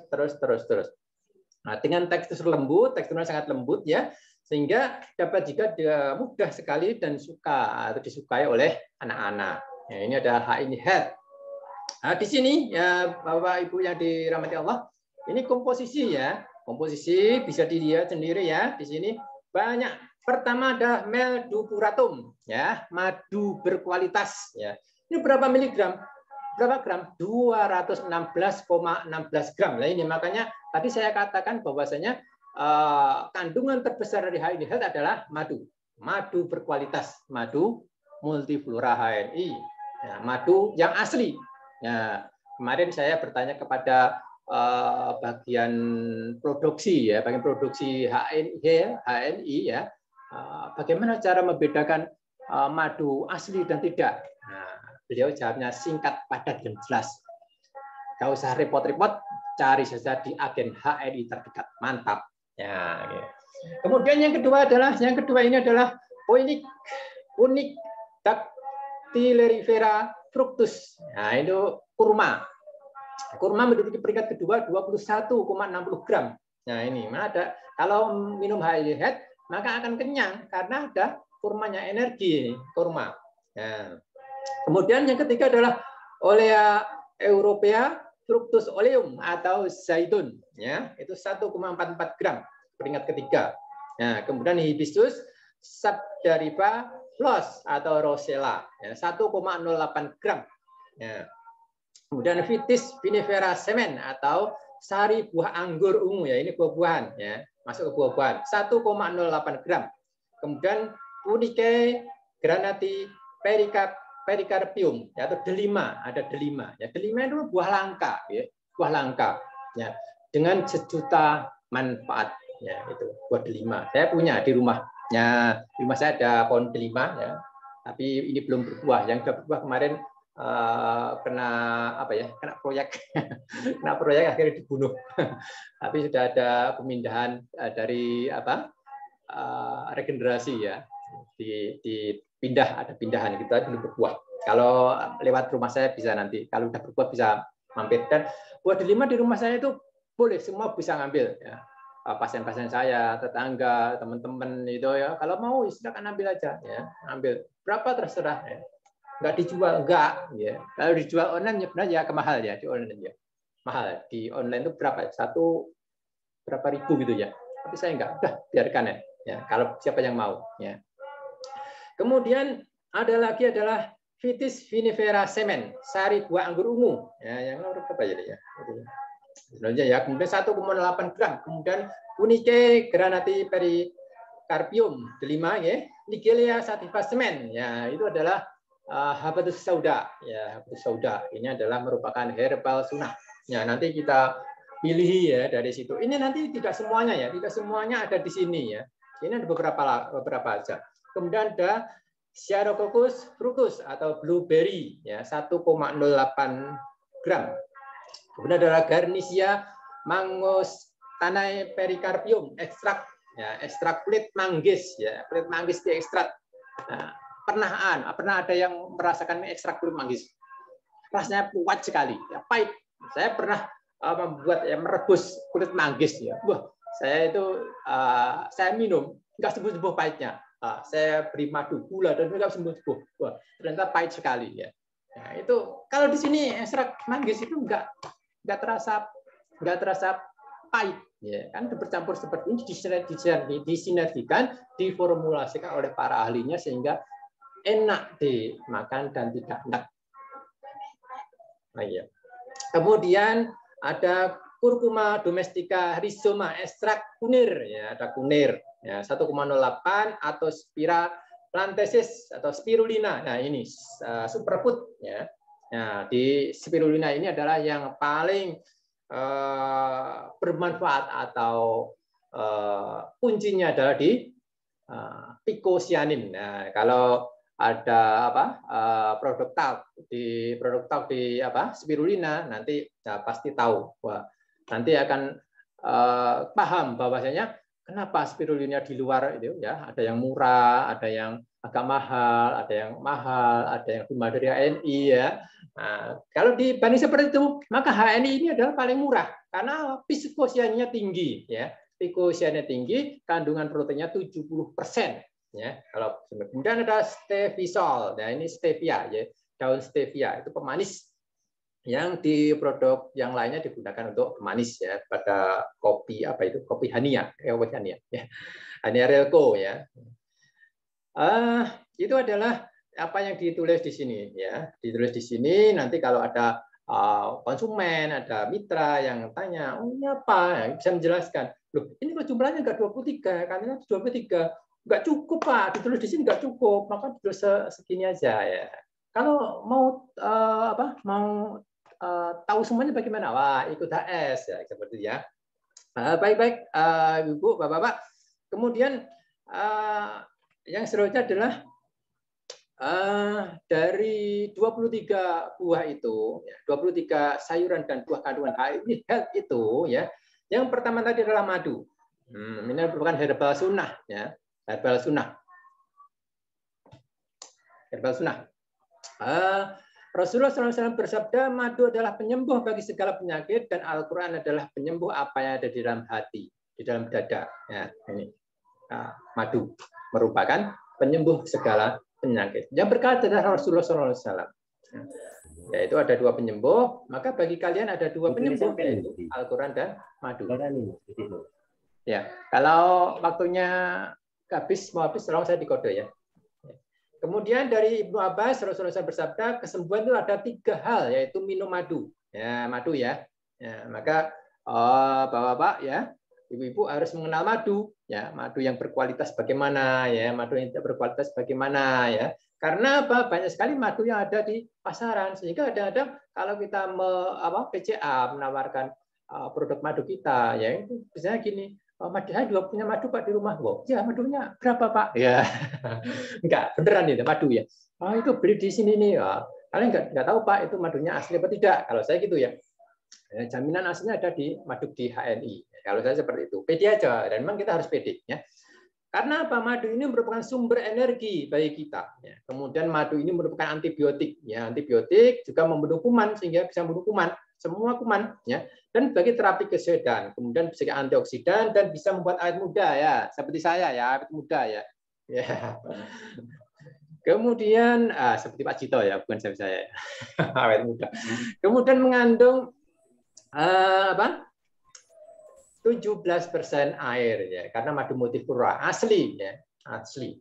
Nah, dengan tekstur lembut, teksturnya sangat lembut ya, sehingga dapat juga mudah sekali dan suka atau disukai oleh anak-anak. Ya, ini adalah HNI Health. Nah, di sini ya Bapak Ibu yang dirahmati Allah, ini komposisi ya, komposisi bisa dilihat sendiri ya. Di sini banyak. Pertama ada meldopuratum ya, madu berkualitas ya. Ini berapa miligram? Berapa gram? 216,16 gram. Nah ini makanya tadi saya katakan bahwasanya kandungan terbesar dari HNI Health adalah madu. Madu berkualitas, madu multiflora HNI. Ya, madu yang asli. Ya, kemarin saya bertanya kepada bagian produksi ya, bagian produksi HNI ya, bagaimana cara membedakan madu asli dan tidak. Nah, beliau jawabnya singkat, padat, dan jelas. Gak usah repot-repot, cari saja di agen HNI terdekat. Mantap. Ya, gitu. Kemudian yang kedua ini adalah unik Dactylifera fructus. Nah, itu kurma. Kurma menduduki peringkat kedua 21,60 gram. Nah, ini mana ada, kalau minum HNI Health maka akan kenyang karena ada kurmanya, energi kurma. Nah, kemudian yang ketiga adalah Olea europea fructus oleum atau zaitun ya, itu 1,44 gram peringkat ketiga. Nah, kemudian hibiscus sabdariba flos atau rosella ya, 1,08 gram. Ya. Kemudian Vitis vinifera semen atau sari buah anggur ungu ya, ini buah-buahan ya, masuk ke buah-buahan 1,08 gram. Kemudian Punicae granati pericarpium ya, atau delima, ada delima ya, delima itu buah langka ya, buah langka ya, dengan sejuta manfaat ya, itu buah delima. Saya punya di rumah ya, di rumah saya ada pohon delima ya, tapi ini belum berbuah. Yang sudah berbuah kemarin kena proyek kena proyek akhirnya dibunuh. Tapi sudah ada pemindahan dari regenerasi ya, ada pindahan kita belum berbuah. Kalau lewat rumah saya bisa nanti, kalau udah berbuah bisa mampir. Dan buah delima di rumah saya itu boleh, semua bisa ngambil ya. Pasien-pasien saya, tetangga, teman-teman itu ya, kalau mau silakan ambil aja ya, ambil berapa terserah ya. Nggak dijual, enggak ya. Kalau dijual online ya benar ya kemahal ya, di online ya mahal. Di online itu berapa, berapa ribu gitu ya, tapi saya enggak, udah biarkan ya, kalau siapa yang mau ya. Kemudian ada lagi adalah Vitis vinifera semen, sari buah anggur ungu. Ya, yang nomor berapa ya? Selanjutnya ya, kemudian 1,8 gram. Kemudian Punike granati pericarpium, kelima ya, Nigella sativa semen. Ya, itu adalah Habatus sauda. Ya, Habatus sauda. Ini adalah merupakan herbal sunnah. Ya, nanti kita pilih ya dari situ. Ini nanti tidak semuanya ya, tidak semuanya ada di sini ya. Ini ada beberapa aja. Kemudian ada Xerococcus fructus atau blueberry ya 1,08 gram. Kemudian ada Garnicia mangostanae pericarpium ekstrak ya, ekstrak kulit manggis ya, kulit manggis diekstrak. Nah, pernah ada yang merasakan ekstrak kulit manggis? Rasanya kuat sekali, ya, pahit. Saya pernah membuat ya merebus kulit manggis ya. Wah, saya itu saya minum nggak sembuh-sembuh pahitnya. Saya beri madu gula dan nggak sembuh-sembuh. Wah, ternyata pahit sekali ya. Nah, itu kalau di sini ekstrak manggis itu nggak terasa pahit ya, kan bercampur seperti ini disinergikan, diformulasikan oleh para ahlinya sehingga enak dimakan dan tidak enak. Nah, ya. Kemudian ada Curcuma domestica rhizoma ekstrak kunir ya, ada kunir ya 1,08 atau Spira plantensis atau spirulina. Nah, ini superfood ya. Nah, di spirulina ini adalah yang paling bermanfaat atau kuncinya adalah di phycocyanin. Nah, kalau ada produk talk di spirulina nanti pasti tahu. Wah, nanti akan paham bahwasanya kenapa spirulina di luar itu ya ada yang murah, ada yang agak mahal, ada yang cuma dari HNI ya. Nah, kalau dibanding seperti itu, maka HNI ini adalah paling murah karena phycocyaninnya tinggi ya. Phycocyaninnya tinggi, kandungan proteinnya 70%. Ya, kalau kemudian ada stevisol, nah ini stevia ya, daun stevia itu pemanis yang di produk yang lainnya digunakan untuk pemanis ya pada kopi kopi Hania ya, Hania Relco ya. Itu adalah apa yang ditulis di sini ya, ditulis di sini. Nanti kalau ada konsumen, ada mitra yang tanya, oh ini apa, bisa menjelaskan. Loh, ini kok jumlahnya nggak 23, karena 23. Nggak cukup Pak, ditulis di sini nggak cukup, maka ditulis segini aja ya. Kalau mau tahu semuanya bagaimana? Wah, ikut HS ya seperti ya. Baik-baik Ibu, Bapak-bapak. Kemudian yang selanjutnya adalah dari 23 buah itu, 23 sayuran dan buah kandungan HIV health itu ya. Yang pertama tadi adalah madu. Ini merupakan herbal sunnah ya. Herbal sunnah. Rasulullah SAW bersabda, madu adalah penyembuh bagi segala penyakit dan Al-Quran adalah penyembuh apa yang ada di dalam hati, di dalam dada. Ya, ini. Madu merupakan penyembuh segala penyakit. Yang berkata adalah Rasulullah SAW. Yaitu ada dua penyembuh, maka bagi kalian ada dua penyembuh, yaitu Al-Quran dan madu. Ya, kalau waktunya mau habis, tolong saya dikode ya. Kemudian dari Ibnu Abbas, Rasulullah SAW bersabda, kesembuhan itu ada 3 hal, yaitu minum madu. Ya, madu ya. Maka Bapak-bapak ya, Ibu-ibu harus mengenal madu, ya, madu yang berkualitas bagaimana, ya, madu yang tidak berkualitas bagaimana, ya. Karena apa? Banyak sekali madu yang ada di pasaran, sehingga kadang-kadang kalau kita PCA menawarkan produk madu kita, ya, itu misalnya gini. Madu saya juga punya madu Pak di rumah. Wow. Ya, madunya berapa Pak? Ya, enggak beneran itu madu ya. Itu beli di sini nih. Kalian enggak tahu Pak itu madunya asli apa tidak. Kalau saya gitu ya. Jaminan aslinya ada di madu di HNI. Kalau saya seperti itu. Pede aja dan memang kita harus pede ya. Karena apa? Madu ini merupakan sumber energi bagi kita. Ya. Kemudian madu ini merupakan antibiotik. Ya, antibiotik juga membunuh kuman sehingga bisa membunuh kuman, semua kuman. Ya. Dan bagi terapi kesedaran, kemudian sebagai antioksidan dan bisa membuat awet muda ya, seperti saya ya, awet muda ya. Ya. Kemudian seperti Pak Cito ya, bukan saya awet muda. Kemudian mengandung 17% air ya, karena madu multiflora asli ya, asli.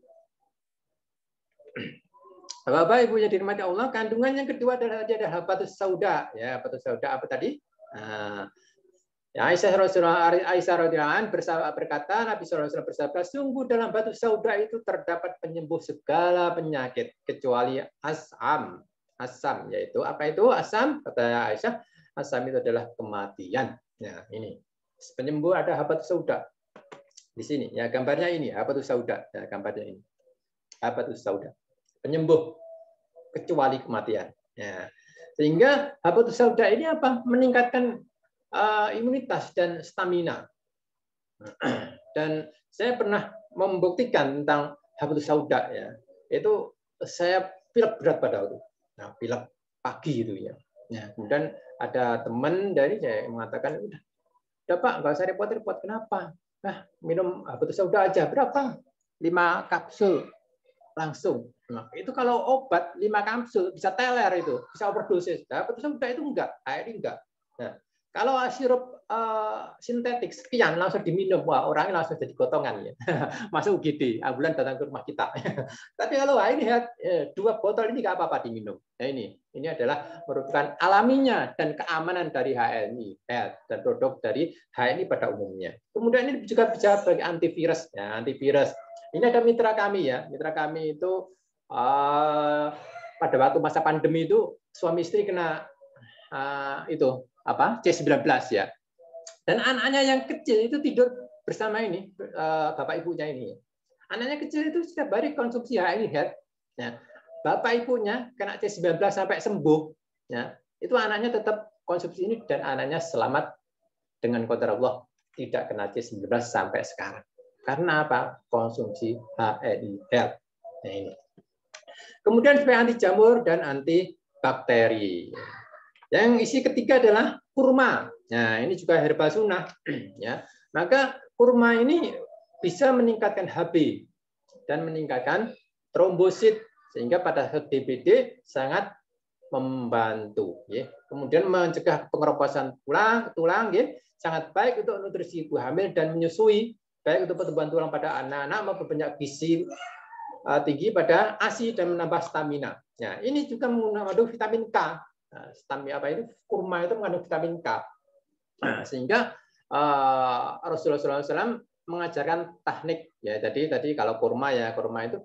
Bapak Ibu yang dirahmati Allah, kandungan yang kedua adalah habatus sauda ya, habatus sauda apa tadi? Ya, Aisyah radhiyallahu anha berkata, Nabi SAW bersabda, sungguh dalam batu sauda itu terdapat penyembuh segala penyakit kecuali asam. Asam yaitu apa itu asam? Kata Aisyah, asam itu adalah kematian. Ya, ini penyembuh ada habatus sauda di sini. Ya, gambarnya ini habatus sauda. Ya, gambarnya ini habatus sauda. Penyembuh kecuali kematian. Ya. Sehingga habatus sauda ini apa? Meningkatkan imunitas dan stamina. Dan saya pernah membuktikan tentang habatus sauda ya. Itu saya pilek berat pada waktu. Nah, pilek pagi itu ya. Ya, kemudian ada teman dari saya yang mengatakan, udah Pak, nggak usah repot-repot. Kenapa? Nah, minum habatus sauda aja. Berapa? 5 kapsul langsung. Nah, itu kalau obat 5 kapsul bisa teler itu, bisa overdosis. Nah, habatus sauda itu enggak, air enggak. Nah, kalau sirup sintetik sekian langsung diminum, wah orangnya langsung jadi gotongan ya. Masuk UGD, ambulan datang ke rumah kita. Tapi kalau ini 2 botol ini nggak apa-apa diminum. Nah, ini adalah merupakan alaminya dan keamanan dari HNI dan produk dari HNI pada umumnya. Kemudian ini juga bisa sebagai antivirus ya, antivirus. Ini ada mitra kami ya, mitra kami itu pada waktu masa pandemi itu suami istri kena itu apa C19 ya, dan anaknya yang kecil itu tidur bersama ini bapak ibunya ini. Anaknya kecil itu setiap hari konsumsi HNI Health. Ya, bapak ibunya kena C19 sampai sembuh. Ya, itu anaknya tetap konsumsi ini dan anaknya selamat dengan qadar Allah, tidak kena C19 sampai sekarang. Karena apa? Konsumsi HNI Health. Nah, ini. Kemudian supaya anti jamur dan anti bakteri. Yang isi ketiga adalah kurma. Nah, ini juga herbal sunnah. Ya, maka kurma ini bisa meningkatkan HB dan meningkatkan trombosit sehingga pada DBD sangat membantu. Ya. Kemudian mencegah pengeroposan tulang, ya. Sangat baik untuk nutrisi ibu hamil dan menyusui, baik untuk pertumbuhan tulang pada anak-anak maupun banyak gizi tinggi pada ASI dan menambah stamina. Nah, ini juga mengandung vitamin K. Stamina apa itu? Kurma itu mengandung vitamin K. Nah, sehingga Rasulullah SAW mengajarkan teknik ya. Tadi kalau kurma ya, kurma itu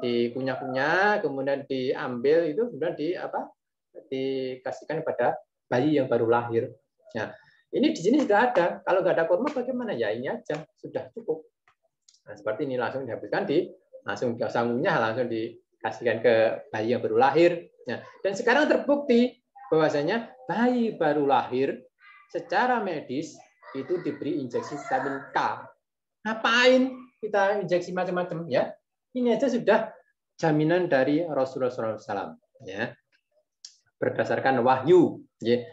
dikunyah-kunyah, kemudian diambil itu kemudian dikasihkan pada bayi yang baru lahir. Nah, ini di sini sudah ada. Kalau nggak ada kurma bagaimana ya? Ini aja sudah cukup. Nah, seperti ini langsung dihabiskan langsung sanggungnya langsung dikasihkan ke bayi yang baru lahir. Nah, dan sekarang terbukti bahwasanya bayi baru lahir secara medis itu diberi injeksi vitamin K. Ngapain kita injeksi macam-macam ya? Ini aja sudah jaminan dari Rasulullah SAW ya. Berdasarkan wahyu ya.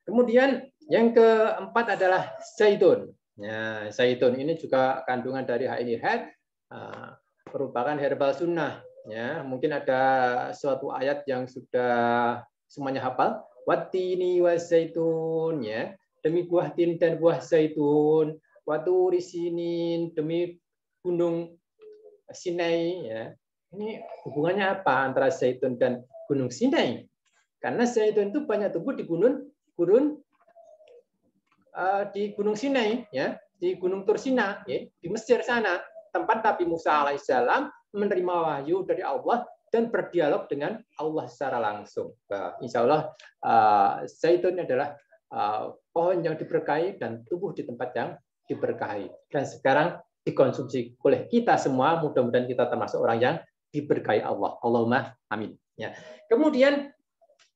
Kemudian yang keempat adalah zaitun. Ya, zaitun ini juga kandungan dari HNI Health, merupakan herbal sunnah. Ya, mungkin ada suatu ayat yang sudah semuanya hafal. Watini wa zaitun, ya, demi buah tin dan buah zaitun. Waturi sinin, demi gunung Sinai. Ya. Ini hubungannya apa antara zaitun dan gunung Sinai? Karena zaitun itu banyak tumbuh di gunung Sinai, ya, di Gunung Tursina, ya, di Mesir sana, tempat Nabi Musa alaihissalam menerima wahyu dari Allah dan berdialog dengan Allah secara langsung. Nah, insya Allah zaitun adalah pohon yang diberkahi dan tumbuh di tempat yang diberkahi. Dan sekarang dikonsumsi oleh kita semua. Mudah-mudahan kita termasuk orang yang diberkahi Allah. Allahumma amin. Ya. Kemudian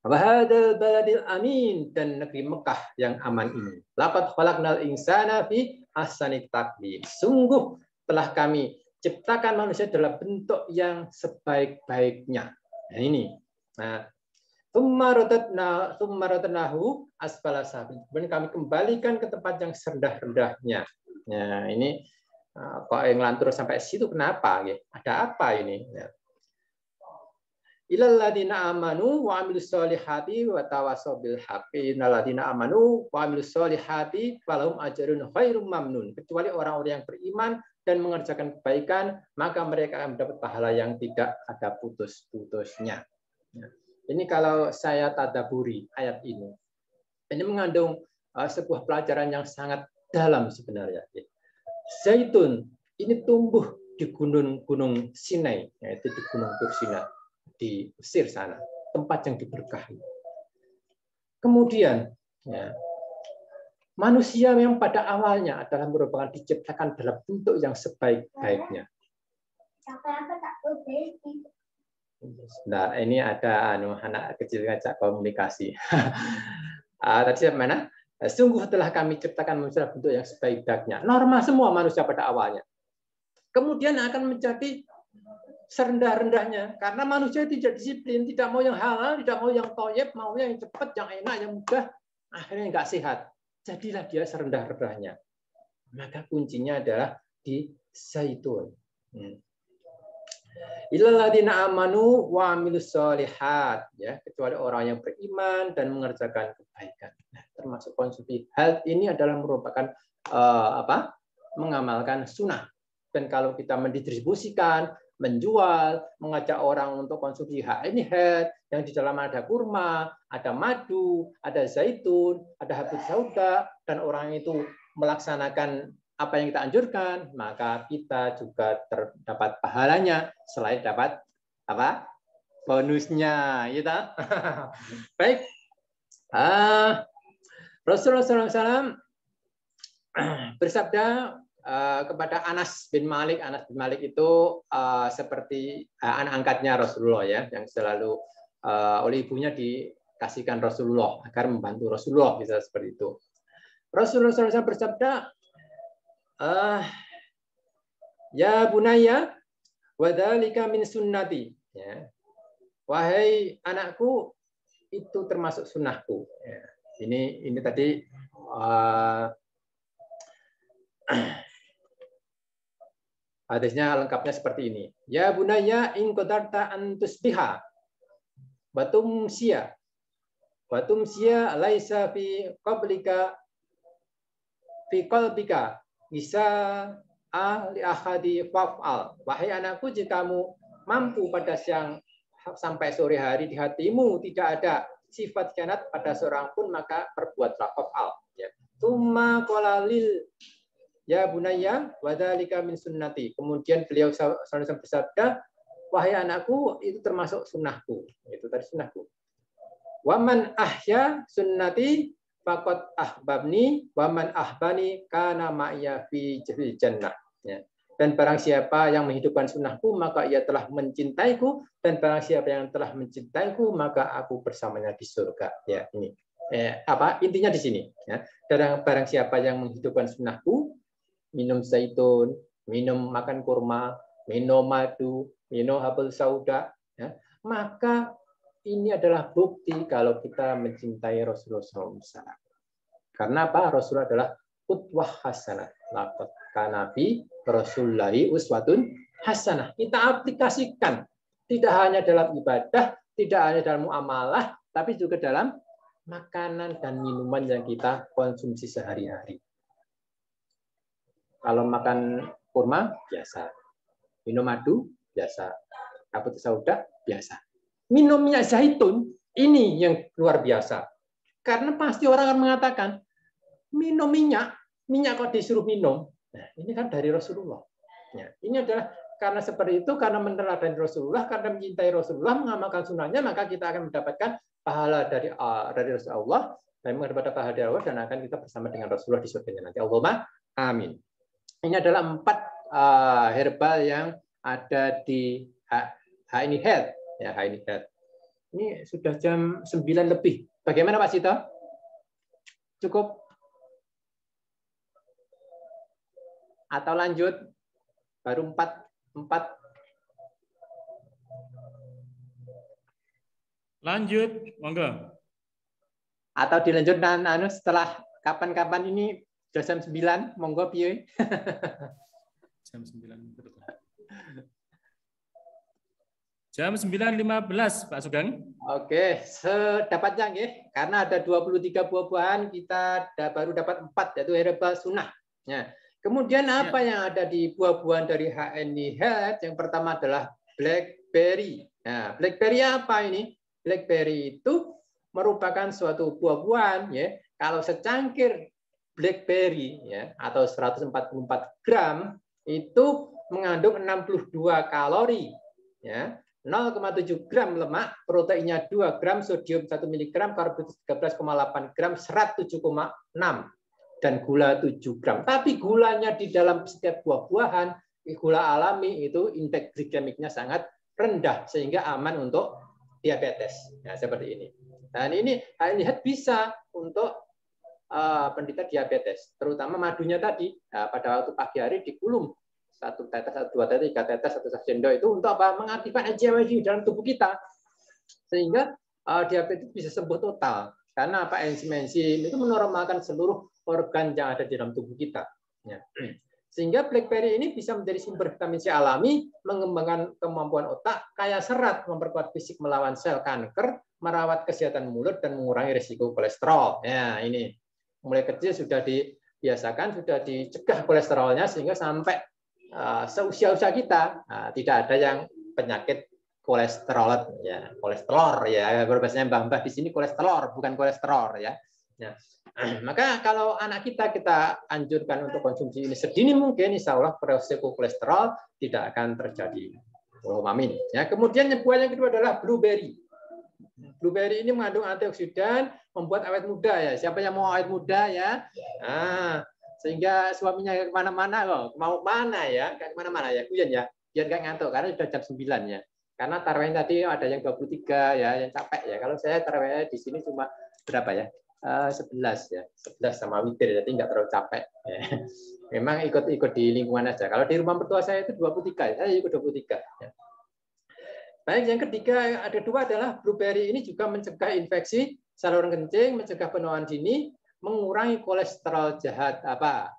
wahadal baladil amin, dan negeri Mekah yang aman ini. Laqad khalaqnal insana fi ahsani taqwim. Sungguh telah kami ciptakan manusia dalam bentuk yang sebaik-baiknya. Nah, ini. Nah, tsumma radadnahu asfala safilin. Kemudian kami kembalikan ke tempat yang serendah-rendahnya. Nah, ini kok yang ngelantur sampai situ kenapa? Ada apa ini? Ilal ladina amanu wa amilus solihati wa tawasaw bil haqqi. Innal ladina amanu wa amilus solihati falahum ajrun khairum mamnun. Kecuali orang-orang yang beriman dan mengerjakan kebaikan, maka mereka akan mendapat pahala yang tidak ada putus-putusnya. Ini kalau saya tadaburi ayat ini. Ini mengandung sebuah pelajaran yang sangat dalam sebenarnya. Zaitun ini tumbuh di gunung Sinai, yaitu di Gunung Tursina di Mesir sana, tempat yang diberkahi. Kemudian manusia yang pada awalnya adalah merupakan diciptakan dalam bentuk yang sebaik-baiknya. Nah, ini ada anak kecil ngajak komunikasi. Tadi mana? Sungguh telah kami ciptakan manusia dalam bentuk yang sebaik-baiknya. Normal semua manusia pada awalnya. Kemudian akan menjadi serendah-rendahnya karena manusia tidak disiplin, tidak mau yang halal, tidak mau yang thayyib, mau yang cepat, yang enak, yang mudah, akhirnya nggak sehat. Jadilah dia serendah-rendahnya. Maka kuncinya adalah di zaitun. Illal ladzina amanu wa amilus sholihat, ya, kecuali orang yang beriman dan mengerjakan kebaikan. Nah, termasuk konsumsi health ini adalah merupakan mengamalkan sunnah. Dan kalau kita mendistribusikan, menjual, mengajak orang untuk konsumsi ini head yang di dalam ada kurma, ada madu, ada zaitun, ada habit sauda, dan orang itu melaksanakan apa yang kita anjurkan, maka kita juga terdapat pahalanya selain dapat bonusnya, gitu. Baik, Rasulullah SAW bersabda kepada Anas bin Malik. Anas bin Malik itu seperti anak angkatnya Rasulullah, ya, yang selalu oleh ibunya dikasihkan Rasulullah agar membantu Rasulullah, bisa seperti itu. Rasulullah SAW bersabda, ya bunayya wadzalika min sunnati, ya. Wahai anakku, itu termasuk sunnahku. Ya. Ini tadi hadisnya lengkapnya seperti ini. Ya bunayya in qadarta an tusbiha wa tumsiya laisa fi qablika fi qalbika bisa li ahadi fa'al. Wahai anakku, jika kamu mampu pada siang sampai sore hari di hatimu tidak ada sifat khianat pada seorang pun, maka perbuatlah fa'al, ya. Tsumma qala lil ya bunayya wadzalika min sunnati. Kemudian beliau bersabda, wahai anakku, itu termasuk sunnahku. Itu tadi sunnahku. Waman ahya sunnati faqad ahbabni waman ahbani kana ma'ya fi jannah. Ya. Dan barang siapa yang menghidupkan sunnahku, maka ia telah mencintaiku, dan barang siapa yang telah mencintaiku, maka aku bersamanya di surga. Ya, ini intinya di sini, ya. Dan barang siapa yang menghidupkan sunnahku, minum zaitun, minum makan kurma, minum madu, minum habl sauda, ya, maka ini adalah bukti kalau kita mencintai Rasulullah SAW. Karena apa? Rasulullah adalah utwah hasanah. Laqad kana fi Rasulillahi uswatun hasanah. Kita aplikasikan tidak hanya dalam ibadah, tidak hanya dalam muamalah, tapi juga dalam makanan dan minuman yang kita konsumsi sehari-hari. Kalau makan kurma biasa, minum madu biasa, kabut sauda biasa. Minum minyak zaitun ini yang luar biasa. Karena pasti orang akan mengatakan, minum minyak kok disuruh minum. Nah, ini kan dari Rasulullah. Ya, ini adalah karena seperti itu, karena meneladani Rasulullah, karena mencintai Rasulullah, mengamalkan sunnahnya, maka kita akan mendapatkan pahala dari Rasulullah, dan mendapatkan pahala dari Allah, dan akan kita bersama dengan Rasulullah di surga nanti. Allahumma amin. Ini adalah 4 herbal yang ada di HNI Health. Ya, HNI Health. Ini sudah jam 9 lebih. Bagaimana Pak Sito? Cukup? Atau lanjut? Baru 4. Lanjut, monggo. Atau dilanjutkan setelah kapan-kapan ini sudah jam 9, monggo piye? Jam 9. Jam 9.15 Pak Sugeng. Oke, sedapatnya nggih. Karena ada 23 buah-buahan, kita baru dapat 4 yaitu herbal sunnah. Ya. Kemudian apa yang ada di buah-buahan dari HNI Health? Yang pertama adalah blackberry. Nah, blackberry apa ini? Blackberry itu merupakan suatu buah-buahan ya. Kalau secangkir blackberry ya atau 144 gram itu mengandung 62 kalori ya. 0,7 gram lemak, proteinnya 2 gram, sodium 1 mg, karbohidrat 13,8 gram, serat 7,6 dan gula 7 gram. Tapi gulanya di dalam setiap buah-buahan, gula alami itu indeks glikemiknya sangat rendah sehingga aman untuk diabetes. Nah, seperti ini. Dan ini lihat bisa untuk penderita diabetes, terutama madunya tadi pada waktu pagi hari dikulum 1 tetes, 2 tetes, 3 tetes, 1 sendok itu untuk apa? Mengaktifkan enzim di dalam tubuh kita sehingga diabetes bisa sembuh total karena apa? Enzim itu menormalkan seluruh organ yang ada di dalam tubuh kita. Ya. Sehingga blackberry ini bisa menjadi sumber vitamin C alami, mengembangkan kemampuan otak, kaya serat, memperkuat fisik melawan sel kanker, merawat kesehatan mulut dan mengurangi risiko kolesterol. Ya, ini mulai kecil sudah dibiasakan, sudah dicegah kolesterolnya sehingga sampai seusia-usia kita tidak ada yang penyakit kolesterol ya, kolesterol ya, berbahasanya Mbah di sini kolesterol bukan kolesterol ya. Nah, maka kalau anak kita anjurkan untuk konsumsi ini sedini mungkin, insya Allah resiko kolesterol tidak akan terjadi. Amin. Ya, kemudian buah yang kedua adalah blueberry. Blueberry ini mengandung antioksidan, membuat awet muda ya. Siapa yang mau awet muda ya? Sehingga suaminya kemana-mana kok, mau mana ya, nggak kemana-mana ya, kuyen ya, biar nggak ngantuk karena sudah jam 9 ya. Karena tarawih tadi ada yang 23 ya, yang capek ya. Kalau saya tarawih di sini cuma berapa ya? 11 ya, 11 sama witir, jadi nggak terlalu capek. Ya. Memang ikut di lingkungan aja. Kalau di rumah mertua saya itu 23, saya ikut 23. Ya. Baik, yang ketiga ada 2 adalah blueberry ini juga mencegah infeksi saluran kencing, mencegah penuaan dini, mengurangi kolesterol jahat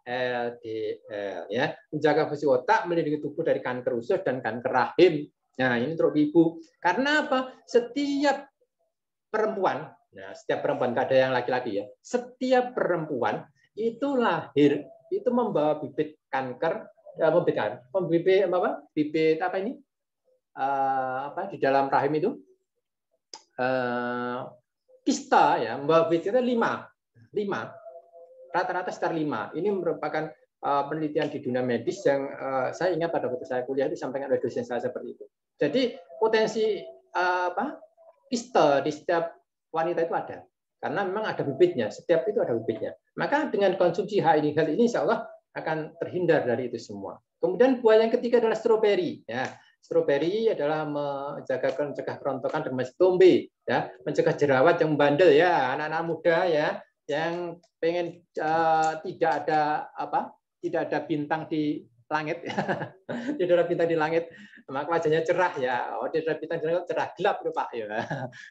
LDL ya, menjaga fungsi otak, melindungi tubuh dari kanker usus dan kanker rahim. Nah, ini untuk ibu. Karena apa? Setiap perempuan, setiap perempuan, nggak ada yang laki-laki ya. Setiap perempuan itu lahir itu membawa bibit kanker, bibit apa ini? Di dalam rahim itu kista ya, membawa bibit itu 5, rata-rata sekitar 5. Ini merupakan penelitian di dunia medis yang saya ingat pada waktu saya kuliah itu sampaikan oleh dosen saya seperti itu. Jadi potensi kista di setiap wanita itu ada, karena memang ada bibitnya. Setiap itu ada bibitnya. Maka dengan konsumsi HNI Health ini, insya Allah akan terhindar dari itu semua. Kemudian buah yang ketiga adalah stroberi. Ya, stroberi adalah mencegah kerontokan dan masih tumbe, ya, mencegah jerawat yang membandel ya, anak-anak muda ya, yang pengen tidak ada bintang di langit, tidak ada bintang di langit, maka wajahnya cerah ya. Oh, tidak ada bintang di langit, cerah gelap loh Pak ya,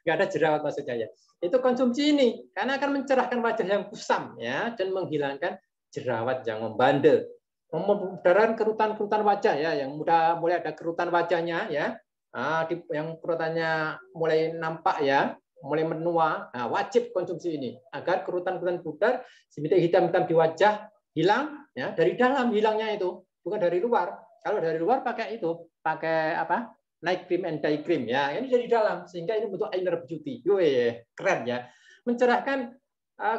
nggak ada jerawat maksudnya ya. Itu konsumsi ini karena akan mencerahkan wajah yang kusam ya dan menghilangkan jerawat yang membandel, memudarkan kerutan-kerutan wajah ya, yang mulai ada kerutan wajahnya ya, yang kerutannya mulai nampak ya, mulai menua, wajib konsumsi ini agar kerutan-kerutan pudar, bintik hitam-hitam di wajah hilang ya, dari dalam hilangnya itu, bukan dari luar. Kalau dari luar pakai night cream and day cream ya, ini dari dalam sehingga ini bentuk inner beauty. Keren ya, mencerahkan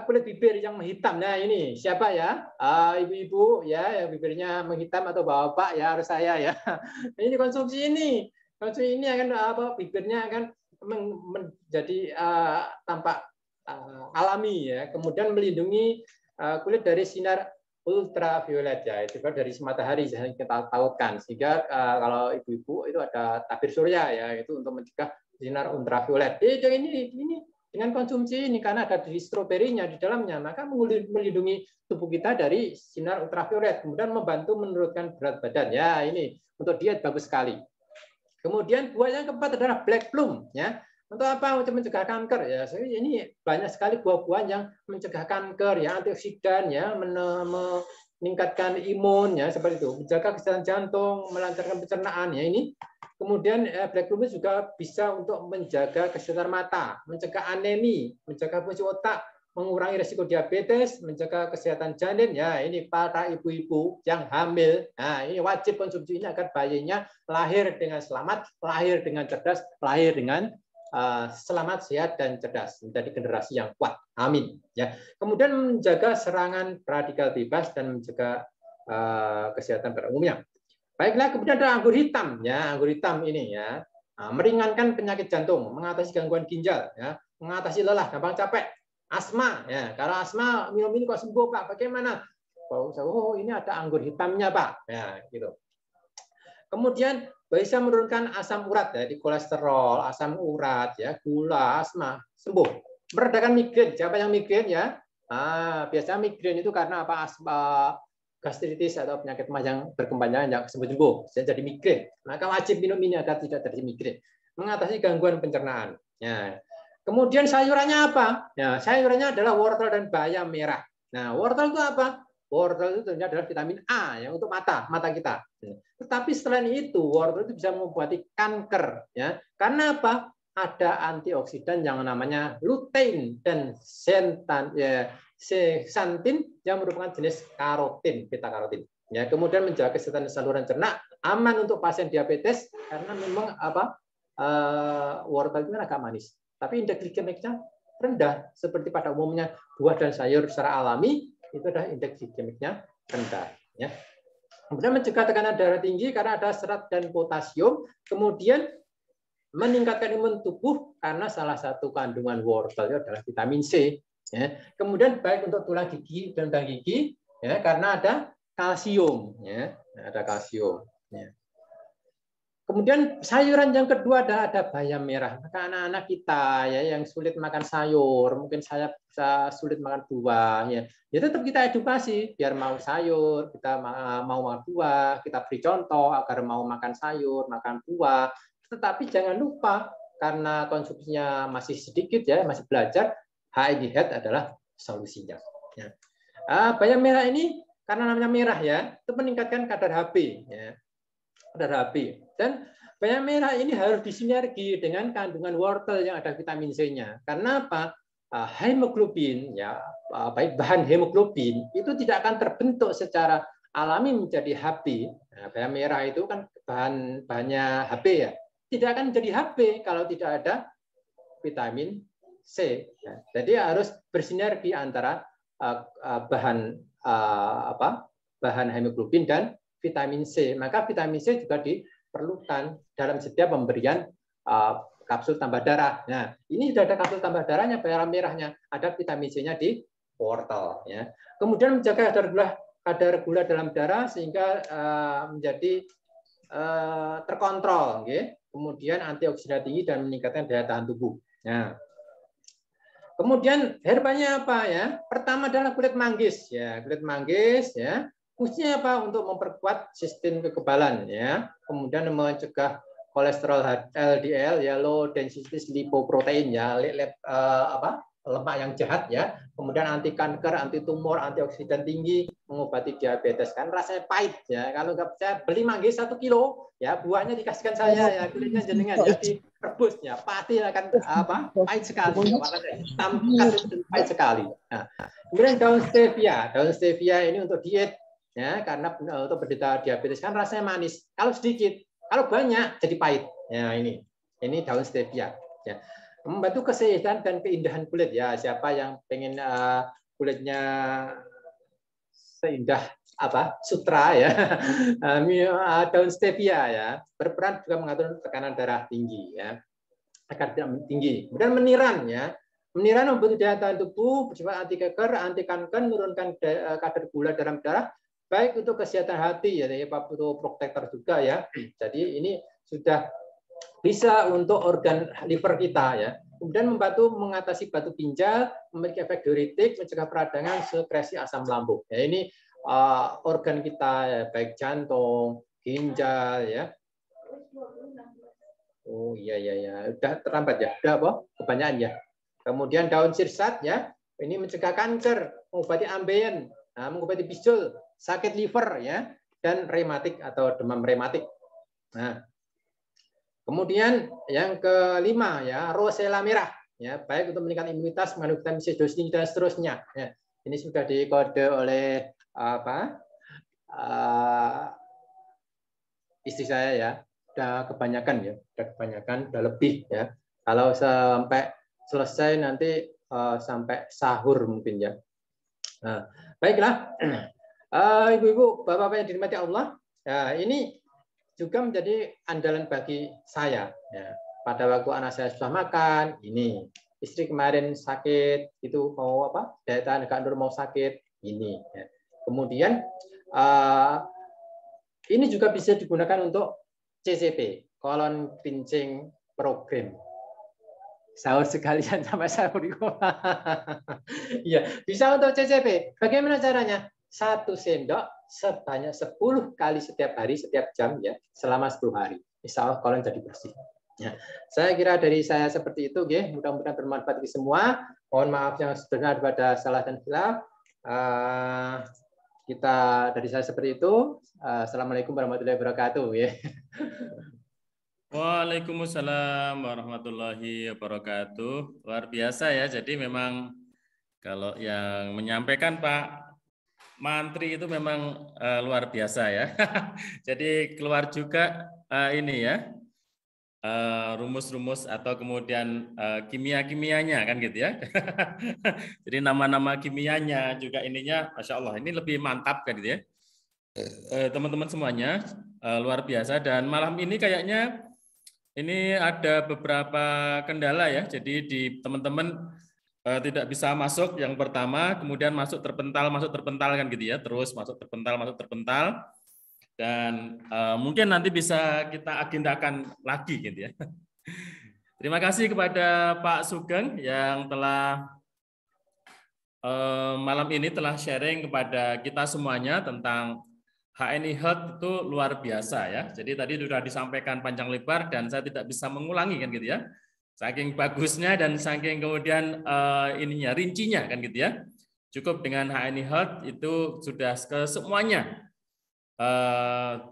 kulit bibir yang menghitam. Nah, ini siapa ya? Ibu-ibu ya, yang bibirnya menghitam atau bapak ya, harus saya ya. Ini konsumsi ini akan bibirnya akan menjadi tampak alami ya, kemudian melindungi kulit dari sinar ultraviolet ya, itu dari matahari yang kita tautkan, sehingga kalau ibu-ibu itu ada tabir surya ya, itu untuk mencegah sinar ultraviolet. Ini dengan konsumsi ini karena ada di stroberinya di dalamnya, maka melindungi tubuh kita dari sinar ultraviolet, kemudian membantu menurunkan berat badan ya. Ini untuk diet bagus sekali. Kemudian buah yang keempat adalah black plum ya. Untuk apa? Untuk mencegah kanker ya. Ini banyak sekali buah-buahan yang mencegah kanker ya, antioksidan ya, meningkatkan imun ya, seperti itu, menjaga kesehatan jantung, melancarkan pencernaan ya. Ini Kemudian black pumice juga bisa untuk menjaga kesehatan mata, mencegah anemi, mencegah fungsi otak, mengurangi risiko diabetes, menjaga kesehatan janin. Ya, ini para ibu-ibu yang hamil. Nah, ini wajib konsumsi ini agar bayinya lahir dengan selamat, lahir dengan cerdas, lahir dengan selamat, sehat dan cerdas, menjadi generasi yang kuat. Amin. Ya. Kemudian menjaga serangan radikal bebas dan menjaga kesehatan pada umumnya. Baiklah, kemudian ada anggur hitam. Ya, anggur hitam ini ya meringankan penyakit jantung, mengatasi gangguan ginjal, ya, mengatasi lelah, gampang capek, asma. Ya, kalau asma minum ini kok sembuh Pak? Bagaimana? Oh, ini ada anggur hitamnya Pak. Ya, gitu. Kemudian bisa menurunkan asam urat, ya, di kolesterol, asam urat, ya, gula, asma, sembuh. Meredakan migrain. Siapa yang migrain ya? Biasanya migrain itu karena apa? Asma, gastritis atau penyakit mah yang berkepanjangan yang sembuh-sembuh jadi migrain. Maka wajib minum ini agar tidak terjadi migrain. Mengatasi gangguan pencernaan. Ya. Kemudian sayurannya apa? Ya, sayurannya adalah wortel dan bayam merah. Nah, wortel itu apa? Wortel itu adalah vitamin A yang untuk mata kita. Tetapi selain itu, wortel itu bisa mengobati kanker. Ya. Karena apa? Ada antioksidan yang namanya lutein dan zeaxanthin yang merupakan jenis karotin, beta karotin. Ya, kemudian menjaga kesehatan saluran cerna, aman untuk pasien diabetes karena memang wortel itu agak manis, tapi indeks glikemiknya rendah seperti pada umumnya buah dan sayur secara alami itu adalah indeks glikemiknya rendah. Ya. Kemudian mencegah tekanan darah tinggi karena ada serat dan potasium. Kemudian meningkatkan imun tubuh karena salah satu kandungan wortel adalah vitamin C. Ya. Kemudian baik untuk tulang gigi dan daging gigi, ya, karena ada kalsium. Ya. Ada kalsium. Ya. Kemudian sayuran yang kedua ada bayam merah. Maka anak-anak kita ya yang sulit makan sayur, mungkin saya bisa sulit makan buah, ya tetap kita edukasi biar mau sayur, kita mau makan buah, kita beri contoh agar mau makan sayur, makan buah. Tetapi jangan lupa karena konsumsinya masih sedikit ya, masih belajar, HIG Health adalah solusinya. Ya. Bayam merah ini karena namanya merah ya, itu meningkatkan kadar HB. Ya. Kadar HB. Dan bayam merah ini harus disinergi dengan kandungan wortel yang ada vitamin C-nya. Karena apa? Hemoglobin, ya, baik bahan hemoglobin itu tidak akan terbentuk secara alami menjadi HB. Nah, bayam merah itu kan bahannya HB ya. Tidak akan menjadi HB kalau tidak ada vitamin C. Ya. Jadi harus bersinergi antara bahan hemoglobin dan vitamin C. Maka vitamin C juga diperlukan dalam setiap pemberian kapsul tambah darah. Nah, ini sudah ada kapsul tambah darahnya, bayam merahnya, ada vitamin C-nya di wortel. Ya. Kemudian menjaga kadar gula dalam darah sehingga menjadi terkontrol. Okay? Kemudian antioksidan tinggi dan meningkatkan daya tahan tubuh. Nah, kemudian herbanya apa ya? Pertama adalah kulit manggis. Ya, kulit manggis ya. Fungsinya apa? Untuk memperkuat sistem kekebalan ya. Kemudian mencegah kolesterol LDL ya, low density lipoprotein ya, lemak yang jahat ya. Kemudian anti kanker, anti tumor, antioksidan tinggi, mengobati diabetes. Kan rasanya pahit ya. Kalau nggak percaya beli manggis 1 kilo ya, buahnya dikasihkan saya ya, kulitnya jenengan ya, direbus ya, pasti akan pahit sekali ya, warnanya hitam pahit sekali. Nah, kemudian daun stevia ini untuk diet ya, karena untuk penderita diabetes kan rasanya manis. Kalau sedikit, kalau banyak jadi pahit. Ya, ini daun stevia ya. Membantu kesehatan dan keindahan kulit ya. Siapa yang pengen kulitnya seindah sutra ya, daun stevia ya, berperan juga mengatur tekanan darah tinggi ya, agar tidak tinggi. Kemudian meniran ya, meniran membantu daya tahan tubuh, bersifat anti kanker, menurunkan kadar gula dalam darah, baik untuk kesehatan hati ya, untuk protektor juga ya. Jadi ini sudah bisa untuk organ liver kita ya. Kemudian membantu mengatasi batu ginjal, memiliki efek diuretik, mencegah peradangan, sekresi asam lambung. Ya, ini organ kita ya, baik jantung, ginjal ya. Oh iya, udah terlambat ya, udah apa? Kebanyakan ya. Kemudian daun sirsat ya, ini mencegah kanker, mengobati ambeien, mengobati bisul, sakit liver ya, dan rematik atau demam rematik. Nah, Kemudian yang kelima ya, rosella merah ya, baik untuk meningkatkan imunitas, menurunkan vitamin dan seterusnya. Ya. Ini sudah dikode oleh istri saya ya, udah kebanyakan ya, udah lebih ya. Kalau sampai selesai nanti sampai sahur mungkin ya. Nah, baiklah, ibu-ibu, bapak-bapak yang dirahmati Allah, ya, ini juga menjadi andalan bagi saya. Ya. Pada waktu anak saya sudah makan, ini istri kemarin sakit, itu mau apa? Daya tahan agak mau sakit, ini. Ya. Kemudian ini juga bisa digunakan untuk CCP, colon cleansing program. Sahur sekalian sama sahur. Iya, bisa untuk CCP. Bagaimana caranya? 1 sendok sebanyak 10 kali setiap hari, setiap jam ya, selama 10 hari. Insya Allah colon jadi bersih. Ya. Saya kira dari saya seperti itu, ya. Mudah-mudahan bermanfaat bagi semua. Mohon maaf yang sebenarnya ada salah dan khilaf. Kita dari saya seperti itu. Assalamualaikum warahmatullahi wabarakatuh. Ya. Waalaikumsalam warahmatullahi wabarakatuh. Luar biasa ya. Jadi memang kalau yang menyampaikan Pak Mantri itu memang luar biasa ya. Jadi keluar juga ini ya, rumus-rumus atau kemudian kimia-kimianya kan gitu ya. Jadi nama-nama kimianya juga ininya, Masya Allah, ini lebih mantap kan gitu ya. Teman-teman semuanya luar biasa, dan malam ini kayaknya ini ada beberapa kendala ya. Jadi di teman-teman tidak bisa masuk yang pertama, kemudian masuk terpental kan gitu ya, terus masuk terpental, dan mungkin nanti bisa kita agendakan lagi gitu ya. Terima kasih kepada Pak Sugeng yang telah malam ini telah sharing kepada kita semuanya tentang HNI Health itu luar biasa ya. Jadi tadi sudah disampaikan panjang lebar dan saya tidak bisa mengulangi kan gitu ya. Saking bagusnya dan saking kemudian ininya rincinya kan gitu ya. Cukup dengan HNI Health itu sudah ke semuanya. 23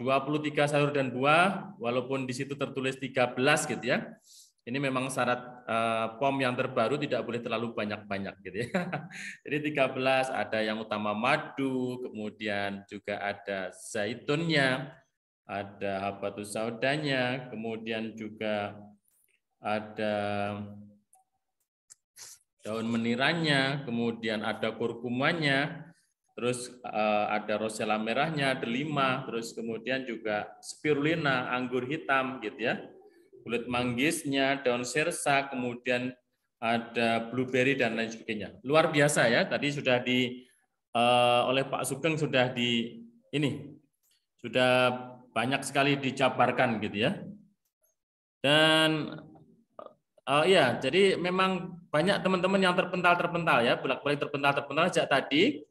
sayur dan buah, walaupun di situ tertulis 13 gitu ya. Ini memang syarat POM yang terbaru tidak boleh terlalu banyak-banyak gitu ya. Jadi 13 ada yang utama madu, kemudian juga ada zaitunnya, ada habatus saudanya, kemudian juga ada daun menirannya, kemudian ada kurkumanya, terus ada rosella merahnya, delima, terus kemudian juga spirulina, anggur hitam gitu ya, kulit manggisnya, daun sirsa, kemudian ada blueberry dan lain sebagainya. Luar biasa ya, tadi sudah oleh Pak Sugeng sudah sudah banyak sekali dijabarkan gitu ya. Dan iya, jadi memang banyak teman-teman yang terpental ya, bolak-balik terpental sejak tadi,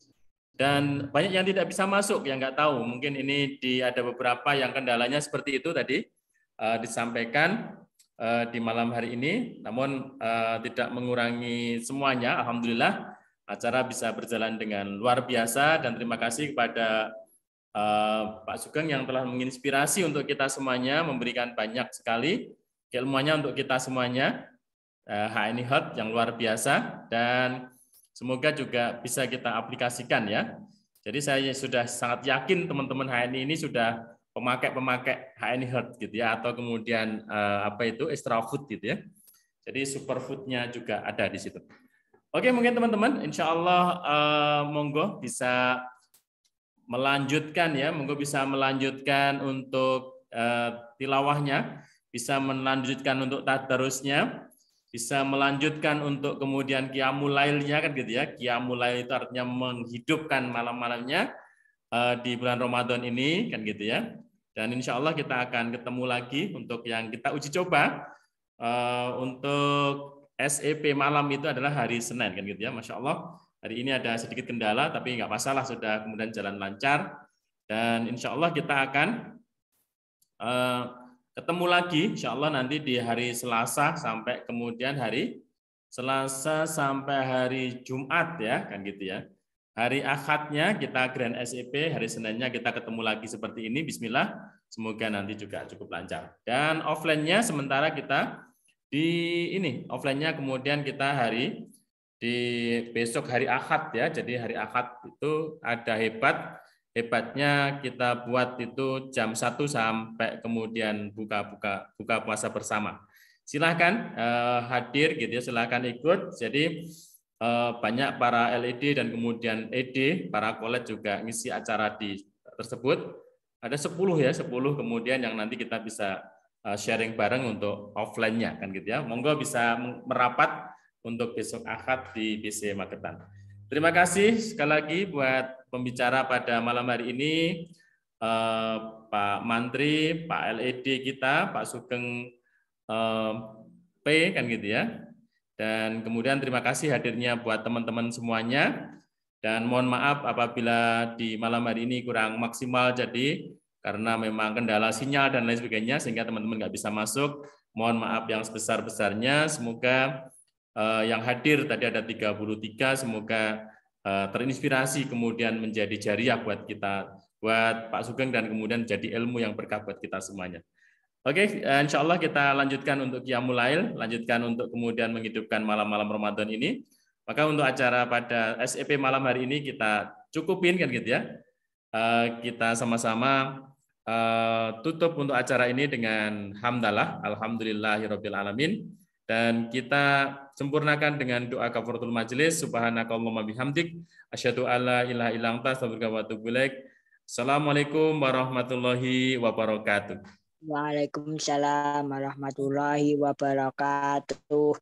dan banyak yang tidak bisa masuk, yang nggak tahu. Mungkin ini ada beberapa yang kendalanya seperti itu tadi disampaikan di malam hari ini, namun tidak mengurangi semuanya. Alhamdulillah acara bisa berjalan dengan luar biasa, dan terima kasih kepada Pak Sugeng yang telah menginspirasi untuk kita semuanya, memberikan banyak sekali keilmuannya untuk kita semuanya. HNI Health yang luar biasa, dan semoga juga bisa kita aplikasikan ya. Jadi saya sudah sangat yakin teman-teman HNI ini sudah pemakai HNI Health gitu ya, atau kemudian extra food gitu ya. Jadi superfoodnya juga ada di situ. Oke, mungkin teman-teman, insya Allah monggo bisa melanjutkan ya, monggo bisa melanjutkan untuk tilawahnya, bisa melanjutkan untuk tadarusnya, bisa melanjutkan untuk kemudian qiyamul lailnya kan gitu ya. Qiyamul lail itu artinya menghidupkan malam-malamnya di bulan Ramadan ini kan gitu ya. Dan insya Allah kita akan ketemu lagi untuk yang kita uji coba untuk SEP malam itu adalah hari Senin kan gitu ya. Masya Allah hari ini ada sedikit kendala tapi nggak masalah, sudah kemudian jalan lancar, dan insya Allah kita akan ketemu lagi insya Allah nanti di hari Selasa sampai kemudian hari Selasa sampai hari Jumat ya kan gitu ya. Hari Ahadnya kita Grand SEP, hari Seninnya kita ketemu lagi seperti ini. Bismillah. Semoga nanti juga cukup lancar. Dan offline-nya sementara kita offline-nya kemudian kita besok hari Ahad ya. Jadi hari Ahad itu ada hebatnya kita buat itu jam 1 sampai kemudian buka puasa bersama. Silahkan hadir gitu ya, silahkan ikut. Jadi banyak para LED dan kemudian ED, para kolet juga ngisi acara tersebut. Ada 10 ya, 10 kemudian yang nanti kita bisa sharing bareng untuk offline-nya kan gitu ya. Monggo bisa merapat untuk besok Ahad di PC Magetan. Terima kasih sekali lagi buat pembicara pada malam hari ini, Pak Mantri, Pak LED kita, Pak Sugeng P kan gitu ya. Dan kemudian terima kasih hadirnya buat teman-teman semuanya. Dan mohon maaf apabila di malam hari ini kurang maksimal jadi karena memang kendala sinyal dan lain sebagainya sehingga teman-teman nggak bisa masuk. Mohon maaf yang sebesar-besarnya. Semoga yang hadir tadi ada 33, semoga terinspirasi kemudian menjadi jariah buat kita, buat Pak Sugeng dan kemudian jadi ilmu yang berkah buat kita semuanya. Oke, insya Allah kita lanjutkan untuk Qiyamul Lail, lanjutkan untuk kemudian menghidupkan malam-malam Ramadan ini. Maka untuk acara pada SEP malam hari ini kita cukupin kan gitu ya. Kita sama-sama tutup untuk acara ini dengan hamdalah, alhamdulillahirabbil alamin, dan kita sempurnakan dengan doa kafaratul majelis, subhanakallahumma bihamdik, asyhadu alla ilaha illa anta, astaghfiruka wa atubu ilaik. Assalamualaikum warahmatullahi wabarakatuh. Waalaikumsalam warahmatullahi wabarakatuh.